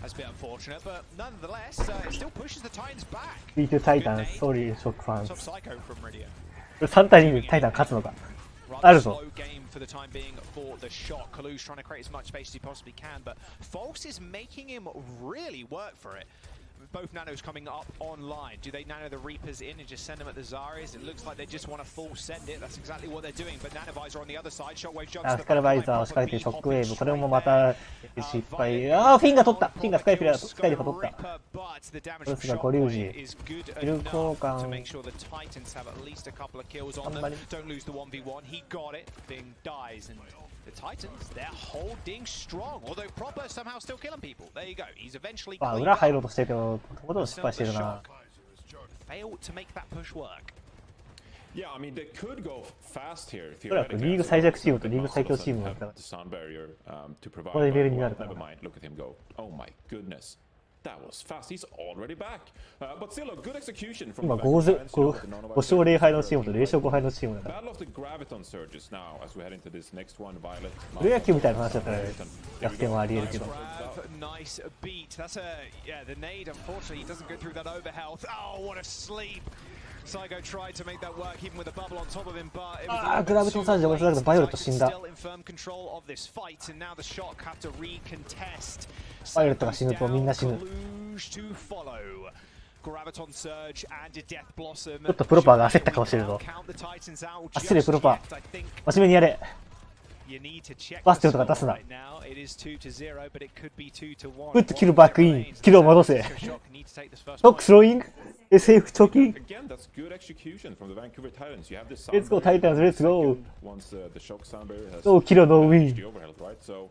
That's a bit unfortunate, but nonetheless, it still pushes the Titans back. B2 タイタンソーリーショックファン Top Psycho from Meridia. 3対2でタイタン勝つのか Rather あるぞ slow game for the time being for the Shock. Kalu's trying to create as much space as he possibly can, but False is making him really work for it. Both nanos coming up online. Do they nano the Reapers in and just send them at the Zarya's? It looks like they just want to full send it. That's exactly what they're doing. But Nanovisor on the other side. Shockwave jumps あ to ス the カルバイザーを仕掛けてショックウェーブこれもまた失敗あーフィンが取ったフィンがスカイリパ取ったフォルスがゴリュウジキル交換 to make sure the Titans have at least a couple of kills on them. Don't lose the 1v1. He got it. Bing dies and the Titans, they're holding strong. Although Proper somehow still killing people. There you go. He's eventually あ cleaned 裏 up. 入ろうとしてるけどほとんど失敗してるな Failed to make that push work. Yeah, I mean they could go fast here. おそらくリーグ最弱チームとリーグ最強チームだったら The sound barrier to provide. このレベルになるから Never mind. Look at him go. Oh my goodness. That was fast. He's already back. But still a good execution from 今 the 5 Vancouver fans, you know, with the 勝0敗のチームと0勝5敗のチームだから Battle of the Graviton surges now as we head into this next one. Violet. プロ野球みたいな話だったら逆転はあり得るけど Grab, nice beat. That's yeah, the nade, unfortunately, he doesn't go through that overhealth. Oh, what a sleep. Psycho tried to make that work even with a bubble on top of him, but it was a little グラビトンサージで面白いけどバイオレット死んだ still in firm control of this fight, and now the Shock have to recontest. バイオレットが死ぬとみんな死ぬ Kalush to follow. Graviton Surge and a Death Blossom. ちょっとプロパーが焦った顔してるぞ Count the Titans out 焦れプロパ just yet. I think ー真面目にやれ you need to check バステ the オとか出 score すな right now. It is 2-0, but it could be 2-1. プッとキルバックインキルを戻せ Shock need to take this first ショック point. スローイング SF 貯金 Again, that's good execution from the Vancouver Titans. You have this. Let's go Titans, let's go. Once the shock sound barrier has No kill, no win. the overhealth, right? So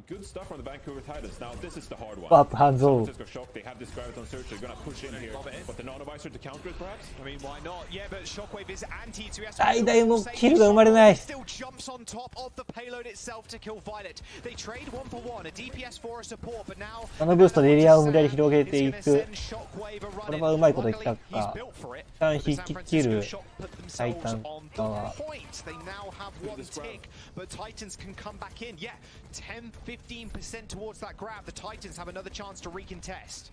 good stuff from the Vancouver Titans. Now this is the hard one. Up, hands San off. Francisco Shock. They have this Graviton Surge. They're gonna push in here, but the Nanovisor to counter it, perhaps. I mean, why not? Yeah, but Shockwave is anti, so he has to 最大もキルが生まれない still jumps on top of the payload itself to kill Violet. They trade 1 for 1, a DPS for a support, but now ナノブーストでエリアを無理やり広げてい it's く gonna send Shockwave a run これはうまいこと言った Luckily, か he's built for it. 一旦 But 引 San き Francisco 切る Shock put タイ themselves タン on 側 the point. They now have 1 tick, but Titans can come back in. Yeah, 10-15% towards that grab. The Titans have another chance to recontest.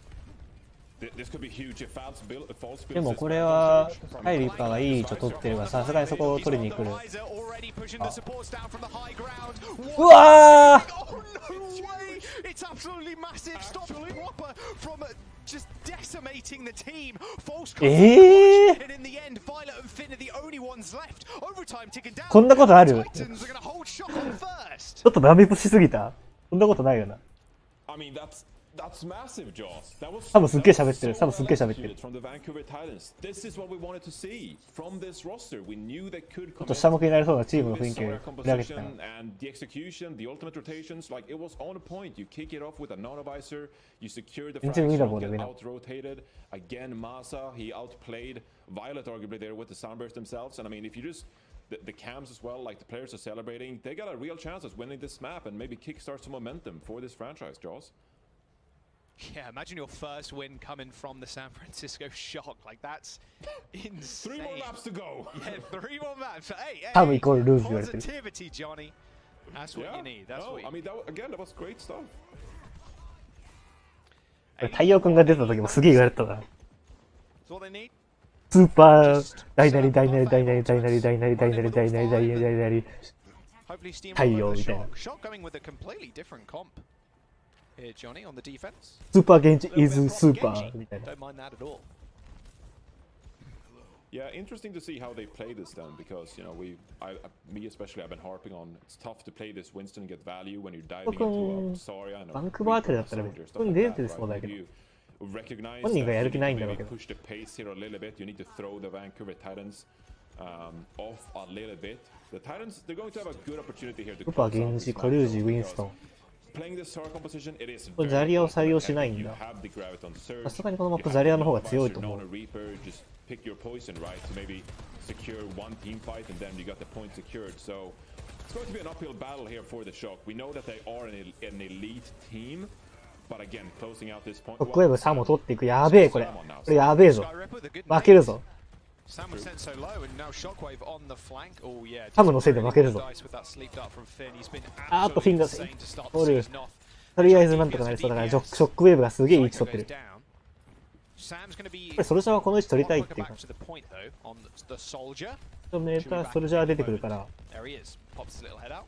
This could be huge if false builds でもこれはハイリッパーがいい位置を取ってるからさすがにそこを取りに来る。うわー！It's absolutely massive. Stop proper from just decimating the team. False and in the end, Violet and Finn are the only ones left. Overtime ticking down. こんなことある？ Titans are gonna hold shock on first. ちょっとダメプしすぎた。そんなことないよな。I mean, that's massive, Jaws. That was 多分すっげえ喋ってる。多分すっげえ喋ってる。 from the Vancouver Titans. This is what we wanted to see from this roster. We knew they could ちょっと下向きになりそうなチームの雰囲気を Sawyer 振り上げてたな。 composition and the execution, the ultimate rotations, like it was on point. You kick it off with a nanovisor, you secure the 全然見た frag, 方で get 見な。 out rotated. Again, Masa, he outplayed Violet arguably there with the Sunburst themselves. And I mean, if you just the cams as well, like the players are celebrating, they got a real chance of winning this map and maybe kickstart some momentum for this franchise, Jaws. Yeah, imagine your first win coming from the San Francisco Shock. Like that's insane. 3 more laps to go. Yeah, 3 more maps. Hey, 多分イコールルーズ言われてる。 positivity, Johnny. That's what you need. That's No, what you I mean, again, that was great stuff. 太陽君が出た時もすげえ言われてたな。 That's what they need. スーパー大なり大なり大なり大なり大なり大なり大なり大なり大なり Hopefully steam 太陽 over the みたいな。 Shock going with a completely different comp. Here, Johnny, on the defense. スーパーゲンジ is スーパーみたいな。 Don't mind that at all. Yeah, interesting to see how they play this then, because you know me especially, I've been harping on. It's tough to play this Winston and get value when you're diving into a Zarya and a バンクバーあたりだったら普通に出てそうだけど。 recognize 本人がやる that 気 you ない need ん to だろう maybe けど。 push the pace here a little bit. You need to throw the Vancouver Titans off a little bit. The Titans, they're going to have a good opportunity here to スーパー close ゲ out ン this ジ、 match コリュージ、 though, ウィンス because トン。 playing this Star composition, it is これ very ザリアを difficult. 採用しない You んだ。 have the Graviton Surge. さすがにこのマップ You ザ have リア the の方が強い Nanovisor, と思う。 Nano Reaper, just pick your poison, right? To maybe secure one team fight and then you got the point secured. So it's going to be an uphill battle here for the Shock. We know that they are an elite team, but again, closing out this point. ショックウェーブ3も取っていく。やべえこれ。これやべえぞ。 Sky Ripper, the good 負けるぞ。 Sam was sent so low, and now Shockwave on the flank. Oh yeah. サムのせいで負けるぞ。 Dice with that sleep dart from Finn. He's been あーっとフィン absolutely が insane to start お the る。 season off. とりあえずなんとかなりそうだからショックウェーブがすげえ位置取ってる。 Sam's going to be これソルジャーはこの位置取りたい one っていう quicker か back to the point though on the soldier. メーターソルジャー出てくるから There he is. Pops his little head out.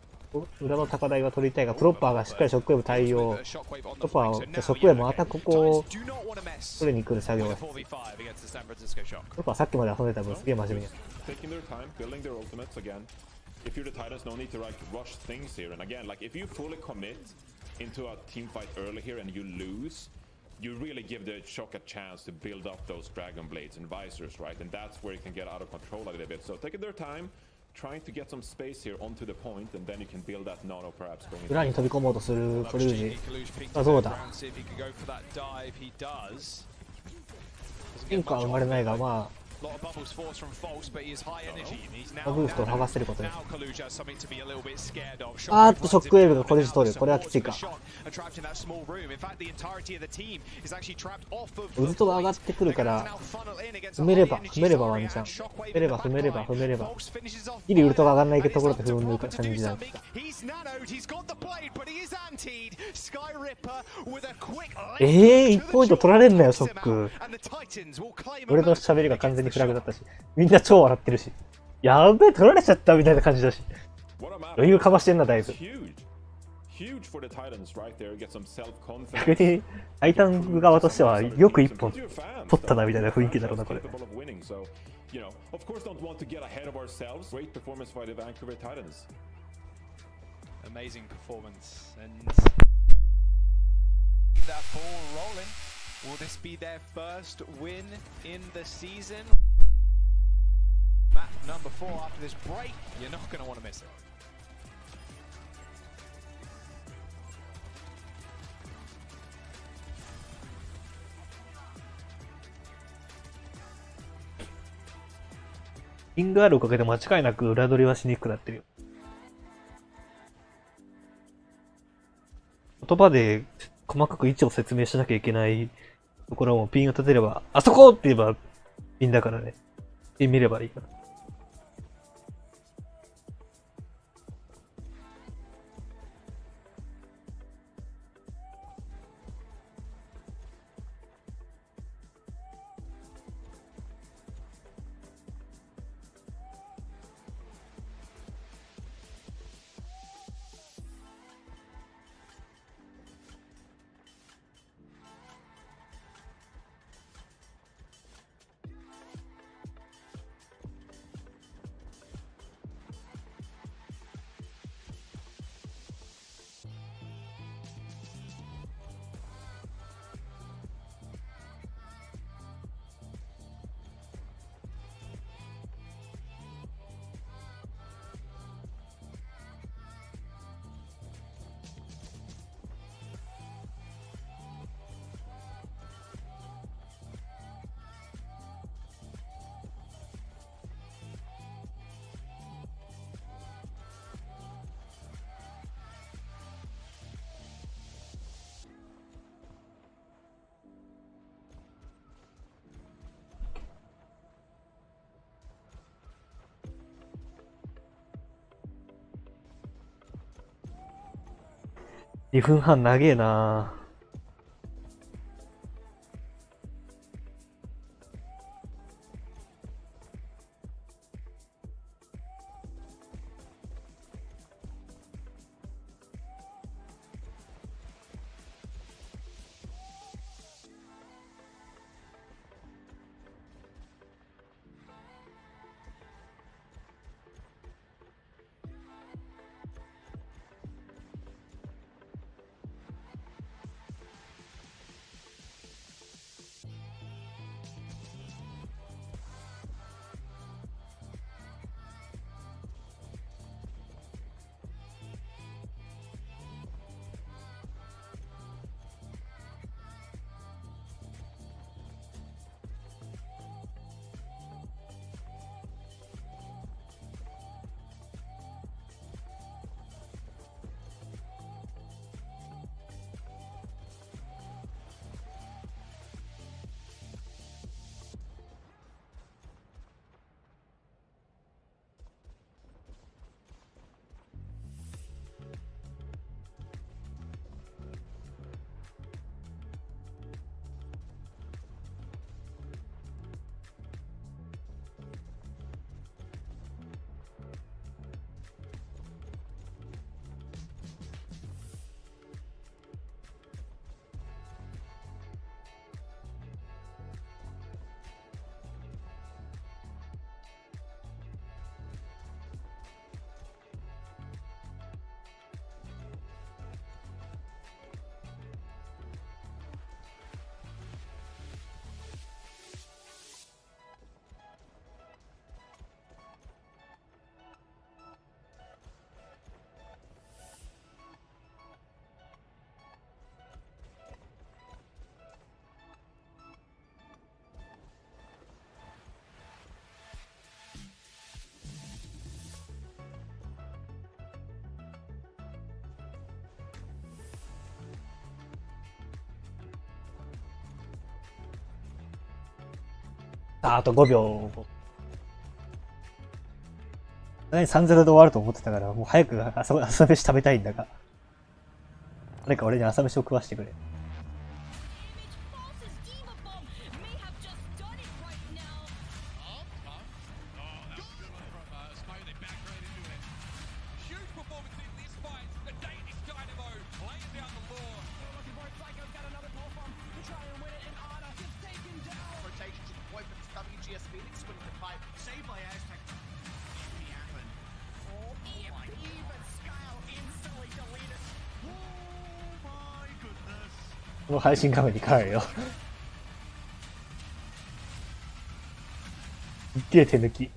裏の高台は取りたいがプロッパーがしっかりショックウェーブ対応。 Shockwave on プ the ロッパー flank. を So シ now, ョックウェーブ yeah, また okay. ここを Giants do not want to mess 取りに来る作業 with が a 4v5 against the San Francisco Shock. プロッパーさっきまで遊んでた分すげえ真面目に Taking their time, building their ultimates again. If you're the Titans, no need to like rush things here. And again, like if you fully commit into a team fight early here and you lose, you really give the Shock a chance to build up those Dragon Blades and Visors, right? And that's where you can get out of control a little bit. So taking their time, trying to get some space here onto the point, and then you can build that nano perhaps going 裏に飛び込もうとするコリュージあそうだ変化は生まれないがまあ Lot of bubbles forced from False, but he is high energy, and he's now ブーストを剥がせることです now Kaluja has something to be a little bit scared of. あーっとショックウェーブがコリュージ取るこれはきついか Are trapped in that small room. In fact, the entirety of the team is actually trapped off of ウズトが上がってくるから踏めればワンチャン踏めればギリウルトが上がんないところで踏む感じなんです 1ポイント取られんなよショック俺の喋りが完全にフラグだったしみんな超笑ってるしやべえ取られちゃったみたいな感じだし余裕かましてんなだいぶ逆にタイタン側としてはよく1本取ったなみたいな雰囲気だろうなこれ You know, of course, don't want to get ahead of ourselves. Great performance by the Vancouver Titans. Amazing performance, and that ball rolling. Will this be their first win in the season? Map number 4 after this break. You're not going to want to miss it.ピングあるおかげで間違いなく裏取りはしにくくなってるよ。言葉で細かく位置を説明しなきゃいけないところもピンを立てれば、あそこって言えばピンだからね。ピン見ればいいから。2分半長えな。あと5秒。何3-0で終わると思ってたから、もう早く朝飯食べたいんだが。誰か俺に朝飯を食わしてくれ。この配信画面に帰るよ。すっげえ手抜き。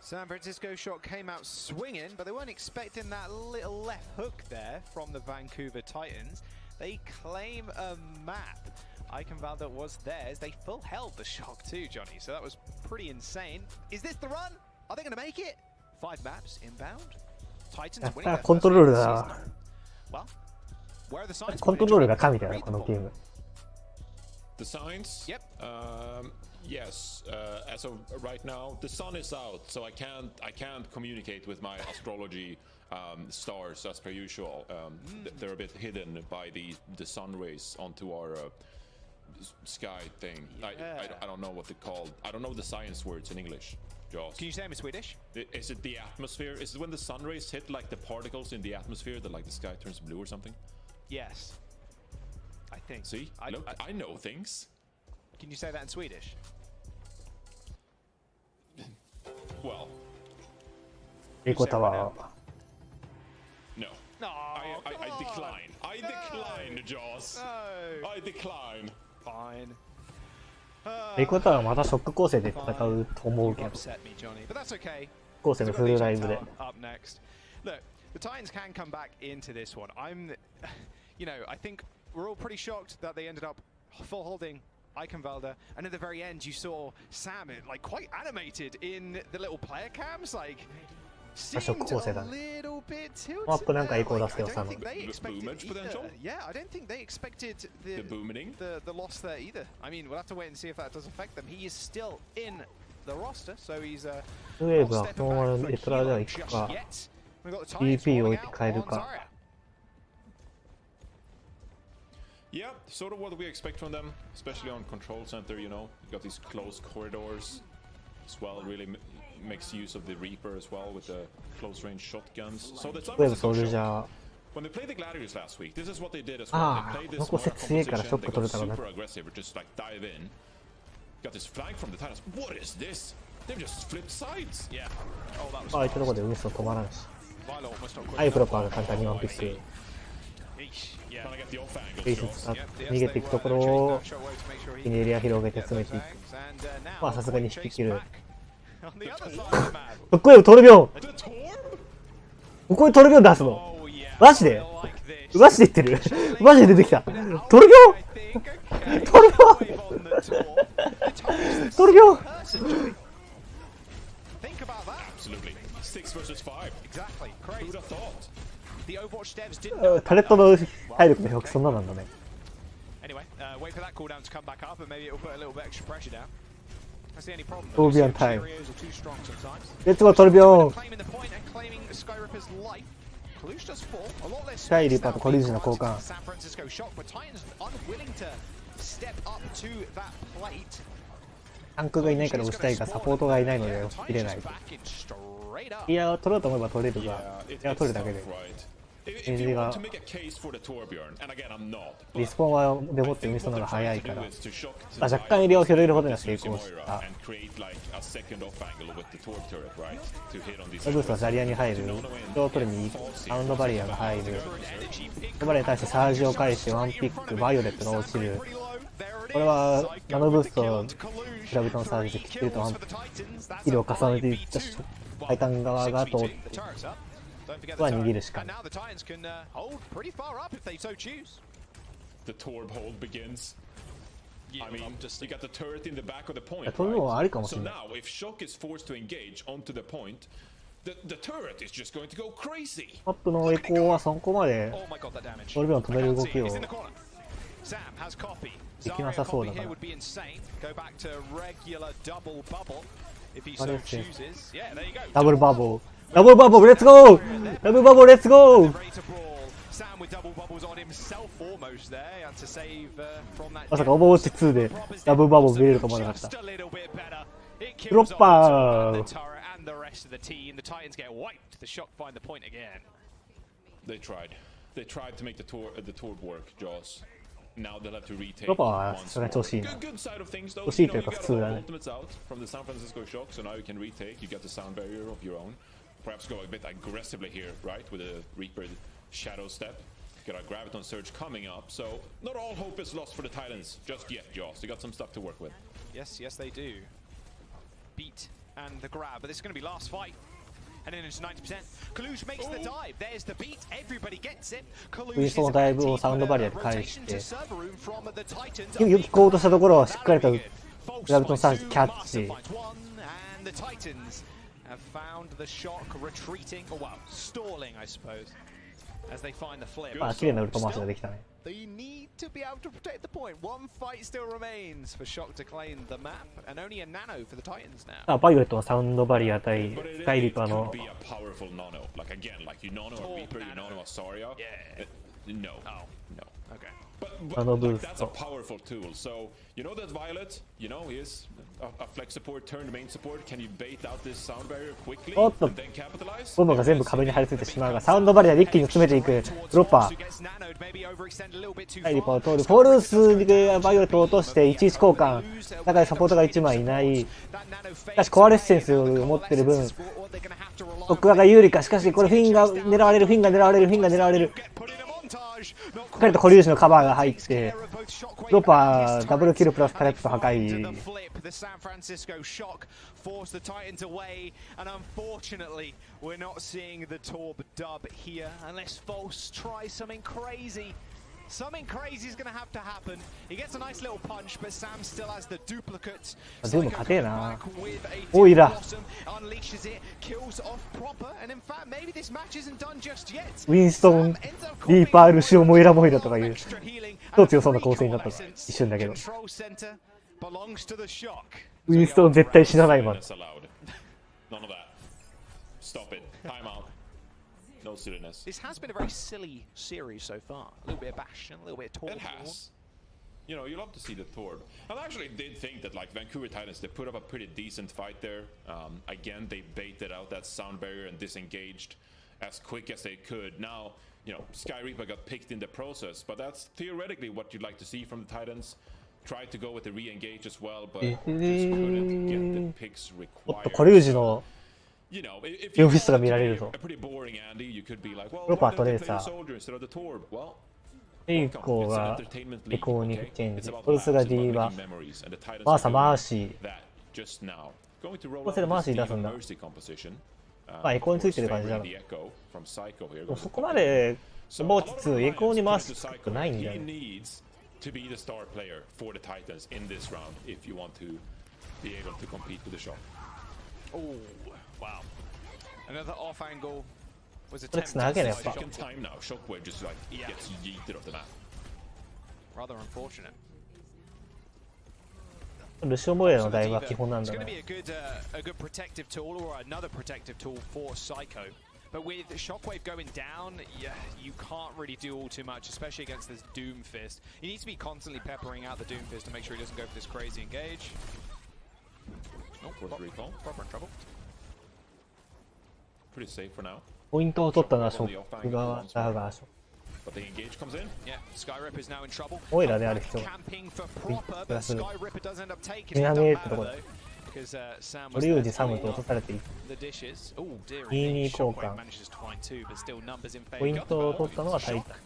San Francisco shot came out swinging, but they weren't expecting that little left hook there from the Vancouver Titans. They claim a map. Iconvaldo was theirs. They full held the shock too, Johnny, so that was pretty insane. Is this the run? Are they going to make it? 5 maps inbound. Titans winning their コントロールだ。 Well, where are the signs? コントロールが神だよ、このゲーム。 The signs? Yep. Yes. As of right now, the sun is out, so I can't communicate with my astrology stars as per usual. They're a bit hidden by the sun rays onto our sky thing. Yeah. I don't know what they called. I don't know the science words in English. Joss. Can you say them in Swedish? Is it the atmosphere? Is it when the sun rays hit like the particles in the atmosphere that like the sky turns blue or something? Yes. I think. See? Look, I know things. Can you say that in Swedish? Well. いいことは。 No. No. I decline. I decline, Joss. No. I decline. Fine. いいことはまたショック構成で戦うと思うけど。 Upset me, Johnny, but that's okay. 構成のフルライブで。 Up next. Look, the Titans can come back into this one. I think we're all pretty shocked that they ended up full holding Iconvaldo, and at the very end you saw Sam like quite animated in the little player cams, like ショック構成だね。 little bit tilted マップなんかエコー there. 出すけど I さ don't think they expected boomage either. potential? Yeah, I don't think they expected The booming? the loss there either. I mean, we'll have to wait and see if that does affect them. He is still in the roster, so he's ウェーブはこのままエトラでは行くか BP を置いて変えるか。 Yeah, sort of what we expect from them, especially on control center. You know, you got these close corridors as well. Really makes use of the Reaper as well with the close range shotguns. So that's ウェーブソルジャー when they played the Gladiators last week, this is what they did as well. Ah, They played this ここ more 強いから composition. ショック They 取 got れたら super ね。 aggressive, or just like dive in. Got this flag from the Titans. What is this? They've just flipped sides. Yeah. Oh, that was ああいったところでウィンストン止まらんし。 Violet almost not quick アイプロッ enough. パーが簡単にワンピック。 Eesh, yeah. Trying to get the off フェイ angle ス使 shots. って Yep, 逃げていくところを shockwave to make sure he 気にエリア広げて get 詰め those ていく。 bags. And, now, まあさすがに引き切る。 on the other side of the map. かっこいいトルビョン The Torb? ここにトルビョン出すの Oh, yeah. マジで I like this. マジで言ってるマジで出てきたトルビョン I think, okay. トルビョン Wave on the tour. The Titans the トルビョン person, Joey. Think about that. Absolutely. 6 versus 5. Exactly. Who'd Crazy. have thought? The Overwatch devs didn't know タレッ about ト that. の体力の表記そんななんだね。 Anyway, wait for that cooldown to come back up, and maybe it'll put a little bit extra pressure down. That's the only problem. Torbjorn Those time. Cheerios are too strong sometimes. レッツゴートルビョン Claiming the point and claiming Skyripper's life. Kalush does fall. A lot less シャイ space リッパー now とコリ being ジンの交 granted 換 to San Francisco Shock, but Titans unwilling to step up to that plate. タンクがいないから押したいがサポートがいないので押し切れない。 Titans just back in straight up. いや取ろうと思えば取れるが、 Yeah, いや取るだけ tough, で。 right? If Maybe you want they to make a case for the Torbjorn, and again, I'm not. リ But スポンはでもって I ミ think スの what が they're 早 trying い to から do is to shock to 若 the 干エリアを拾えることには This 成 is 功し Moira た。 and create like a second off angle with the Torb turret, right? To hit on these ブーストはザリアに入る。人を取りにサウンドバリアが入る。サウンドバリアに対してサージを返してワンピック、バイオレットが落ちる。これはナノブースト、グラビトのサージできっちりとワンキルを重ねていったし、タイタン側が通って、は逃げるしかない。 And now the Titans can hold pretty far up if they so choose. the Torb hold begins. Yeah, I mean, just you got the turret in the back of the point, いや取るのはありかも right? し So れない。 now, if Shock is forced to engage onto the point, the turret is just going to go crazy. マップのエコーはそこまで Oh my god, that damage. トルビョンを止める動きを He's in the corner. Sam has copy. できなさそうだ Zarya か copy ら here would be insane. Go back to regular double bubble if he あ so れですね chooses. Yeah, there you go. ダブルバブルダブルバブルレッツゴーダブルバブルレッツゴー Ready to brawl. Sam with double bubbles on himself almost there and to save from that. まさかオーバーウォッチ2でダブルバブル見れると思わなかった。 Just a little bit better. It ドロ kills ッ off パ the ー turret and the rest of the team. The Titans get wiped. The Shock find the point again. They tried. They tried to make the Torb work, Jaws. Now they'll have to retake ドロッパーは once それは調子いいな。 Good side of things, though. 調子いい You とい know, うか you 普 got 通だ all ね。 ultimates out from the San Francisco Shock, so now you can retake. You get the sound barrier of your own. Perhaps go a bit aggressively here, right, with a Reaper shadow step. Got a Graviton Surge coming up, so not all hope is lost for the Titans just yet, Jaws. They got some stuff to work with. Yes, yes, they do. Beat and the grab, but this is going to be last fight. And then it's 90%. Kalush makes the dive. There's the beat. Everybody gets it. ウィンストンのダイブをサウンドバリアで返し rotation て to server room from the Titans. 行こうとしたところはしっかりとグラビトンサージキャッチ Master finds one, and the Titans have found the Shock retreating, or well, stalling, I suppose, as they find the flip. まあ綺麗なウルトマーチができたね。 They need to be able to protect the point. One fight still remains for Shock to claim the map, and only a nano for the Titans now. あバイオレットのサウンドバリア対 But it, スカイ it リッパー could の be a powerful nano. Like again, like you nano a Reaper, you nano a Zarya. Yeah. No. Oh. No. Okay. But Nano like, boost. that's a powerful tool. So you know that Violet, you know, is a flex support, turn main support. Can you bait out this sound barrier quickly Oh, the- and then capitalize? ボムが全部壁に張り付いてしまうがサウンドバリアで一気に詰めていくドロッパー Gets nanoed, maybe overextend a little bit too スカイリッパー far. を通るフォルスでバイオレットを落として11交換中でサポートが1枚いない That nano しかしコアレッセンスを持ってる分僕らが有利かしかしこれフィンが狙われるフィンが狙われるフィンが狙われる Put in a montage. しっかりとコリュージのカバーが入ってドロッパーダブルキルプラスタレット破壊 The flip, the San Francisco Shock forced the Titans away, and unfortunately, we're not seeing the Torb dub here unless False tries something crazy. Something crazy is going to have to happen. He gets a nice little punch, but Sam still has the duplicate. 全部勝てえな Back with a オイラ Blossom, unleashes it, kills off proper, and in fact, maybe this match isn't done just yet. ウィンストン、リーパー、ルシオ、モイラモイラとかいう超強そうな構成になった一瞬だけど、ウィンストン絶対死なないマン。 Stop it. Time out. No silliness. This has been a very silly series so far. A little bit of Bastion, a little bit of Torb. It has. You know, you love to see the Torb. I actually did think that, like, Vancouver Titans, they put up a pretty decent fight there. Again, they baited out that sound barrier and disengaged as quick as they could. Now, you know, Sky Reaper got picked in the process, but that's theoretically what you'd like to see from the Titans. Tried to go with the re-engage as well, but just couldn't get the picks おっと、 required. コリュージの You know, if ユ you ンフィストが want 見 to られ be るぞ。 a pretty boring Andy, you could be like, well, ロパ why ート didn't レ they ー play サ the ー、 soldier instead of the Torb? Well, エイコー it's an が entertainment エ league, コーに okay? チェン It's ジ、 about トルスが laughs, デ it's ィー about バ making memories, and the Titans マー are サ、マー doing シー、 that just now. Going to roll こうする out マー this シー出す Diva んだ。 Mercy composition. まあエコーについてる感じだろ。 The Echo from Psycho here. でもそこまでボーチ2エコーに回すことないんだよ He ね。 needs to be the star player for the Titans in this round if you want to be able to compete with the Shock. Oh, wow. Another off angle was これ attempted. 繋げねやっぱ。 Second time now, Shockwave just like gets yeeted off the map. Rather unfortunate. ルシオモエラの台は基本なんだ It's な。 going to be a good protective tool or another protective tool for Psycho. But with Shockwave going down, yeah, you can't really do all too much, especially against this Doom Fist. You need to be constantly peppering out the Doom Fist to make sure he doesn't go for this crazy engage. Nope, force recall. Proper in trouble. Pretty safe for now. ポイントを取ったのはショック側だが、 But the engage comes in. Yeah, Skyrip is now in trouble. オイラである必要。 Camping for proper, but Skyripper does end up taking み it. な Doesn't め matter ってとこ though, だ。 because Sam コ was リュー there ジ、サムと to 落とされている。 the dishes. Oh dear, 22 交 Shockwave 換。 manages to find two, but still numbers in ポイン favor. トを取ったのはタイタン。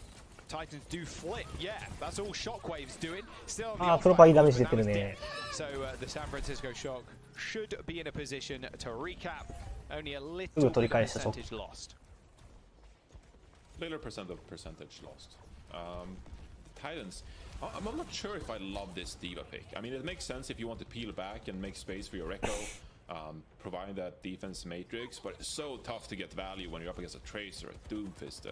Titans do flip, yeah, that's all Shockwave's doing. Still on the ああ、 off プロパーいい back ダメー foot, ジ出て but る now he's ね。 dead. So the San Francisco Shock should be in a position to recap. Only a すぐ little 取り bit 返 of したショック。 percentage lost. Little percentage lost. Titans. I'm not sure if I love this Diva pick. I mean, it makes sense if you want to peel back and make space for your Echo, providing that defense matrix, but it's so tough to get value when you're up against a Trace or a Doomfist,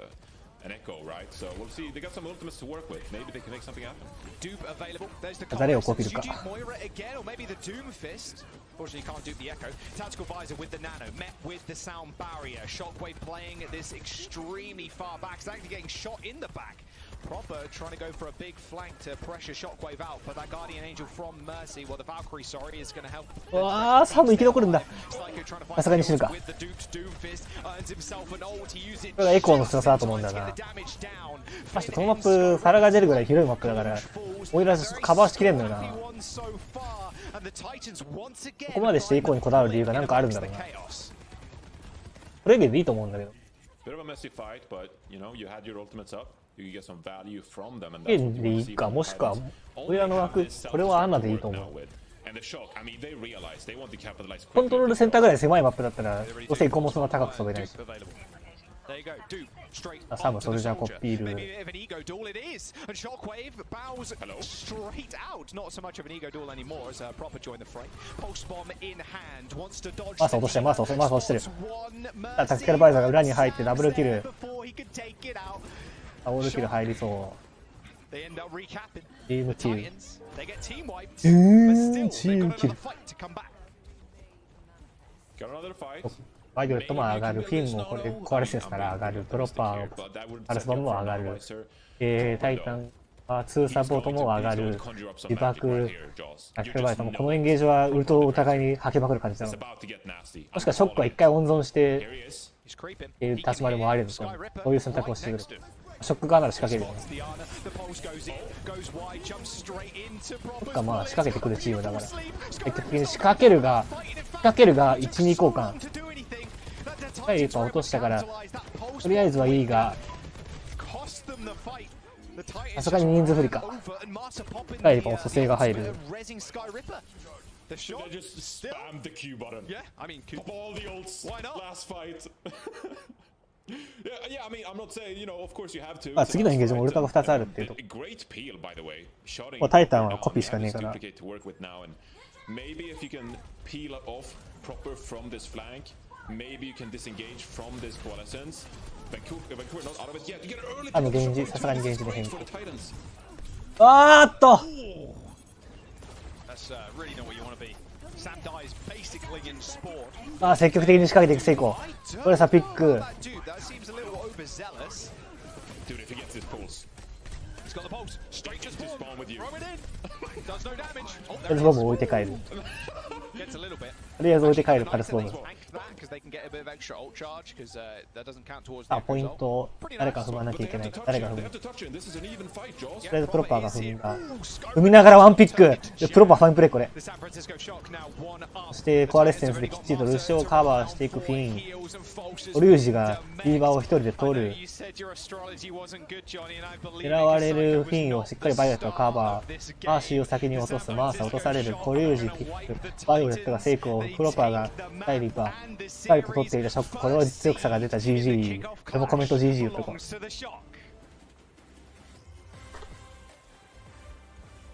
an Echo, right? So we'll see. They got some ultimates to work with. Maybe they can make something happen. Dupe available. There's the 誰を combo. コピー Did る you か。 dupe Moira again, or maybe the Doom Fist? Fortunately, you can't dupe the Echo. Tactical Visor with the Nano, met with the sound barrier. Shockwave playing this extremely far back. It's actually getting shot in the back. Proper trying to go for a big flank to pressure Shockwave out, but that Guardian Angel from Mercy, well, the Valkyrie, sorry, is going to help. わあ、サム生き残るんだ。 Psycho trying to find さすがに死ぬか。 with the duped Doom Fist, earns himself an ult. He uses it これがエコーの強さだと思うんだよな。ましてこのマップ、ファラが出るぐらい広いマップだから、オイラカバーしきれんのよな。ここまでしてエコーにこだわる理由がなんかあるんだろうな。これでいいと思うんだけど。Bit of a messy fight, but you know, you had your ultimates up. You can get some value from them, and エ that's ン what で you い want to い see か、 from も the しくは Titans. オイラの枠、これはアンナでいいと思う。 And the Shock, I mean, they realize they want to capitalize コントロール quickly. センターぐらい狭いマップだったら、どうせエコーもそんな高く飛べないし。 There you go. Dupe straight あ、サム、 onto ソル the ジャーコ soldier. ピール。 Maybe a bit of an ego duel it is. And Shockwave bows straight out. Not so much of an ego duel anymore as Proper joined the fray. Pulse bomb in hand. Wants to dodge. マーサ落としてる、マーサ落としてる。 One タクティカルバイザーが裏に入ってダブルキル。 before he could take it out. ダブルキル入りそ They end up recapping. う。チームキル。 Titans, they get team wiped. チ But still, ー they've ム got キル another。fight to come back. Got another fight. バイオレットも上がる。フィンもこれ壊れてたら上がる。プロッパー、アルスバムも上がる。タイタンは2サポートも上がる。リバーク、タクティカルバイザーもこのエンゲージはウルトをお互いに吐けまくる感じだな。もしくはショックは一回温存してHe's creeping. 立ち回りもありですよ。こういう選択をしてくる。ショック側なら仕掛けるよね。 The pulse goes in, goes wide, jumps straight into と Proper's かまあ仕掛けてくるチームだから。 sleep. 結局的に仕掛けるが1、2交換。 To do anything. That スカイリッパー落としたから、 Titans that pulse とりあえずはいいが、 cost them the fight. The Titans さすがに人数不利か。 over and Master popping スカイリッパーも蘇生が入る。 raising Skyripper. The shot. They just spammed the Q button. Yeah, I mean, Pop all the ults. Why not? Last fight. Yeah, I mean, I'm not saying, you know, of course you have to. まあ次のエンゲージもウルトが2つあるっていうと。 Great peel, by the way. Shotting もうタイタンはコピーしかねえから。 duplicate to work with now, and maybe if you can peel off proper from this flank. Maybe you can disengage from this coalescence. Vancouver not out of it yet. You get an early あの現実、さすがに現実で変 for 更。 the Titans. あーっと That's really not what you want to be. Sam dies basically in spawn. あー、積極的に仕掛けていく成功。これさ、ピック。 Dude, that seems a little overzealous. Dude, if he gets this pulse. He's got the pulse. Straight to To spawn. spawn with you. Throw it in. Does no damage. Oh, パルスボムを置いて帰る。 gets a little bit. とりあえず置いて帰るパルスボム。 Tanked that because they can get a bit of extra ult charge because that doesn't count towards あ、 the ポイン result. トを誰か踏まなきゃいけない。誰が踏 They む。 have to touch it. This is an even fight, Jaws. とりあえずプロッパーが踏んだ。踏みながらワンピック。でプロッパーファインプレーこれ。 The San Francisco Shock now one up. そしてコアレッセンスできっちりとルシオをカバーしていくフィン。オリュージがリーバーを一人で取る。狙われるフィンをしっかりバイオレットがカバー。マーシーを先に落とす。マーサー落とされる。コリュージキック。バイオレットが成功。プロッパーがダイリーバー。しっかりと取っていたショック。これは強さが出た GG。これもコメント GG 言っとこう。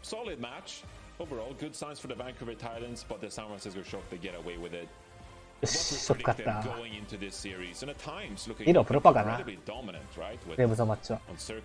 Solid match. Overall, good signs for the Vancouver Titans, but the San Francisco Shock, they get away with it. よし、ショック勝 Predict っ them た。 going into this series, and at times looking いいのプロパかな incredibly dominant, right? With レブゾマッチは。 on circuit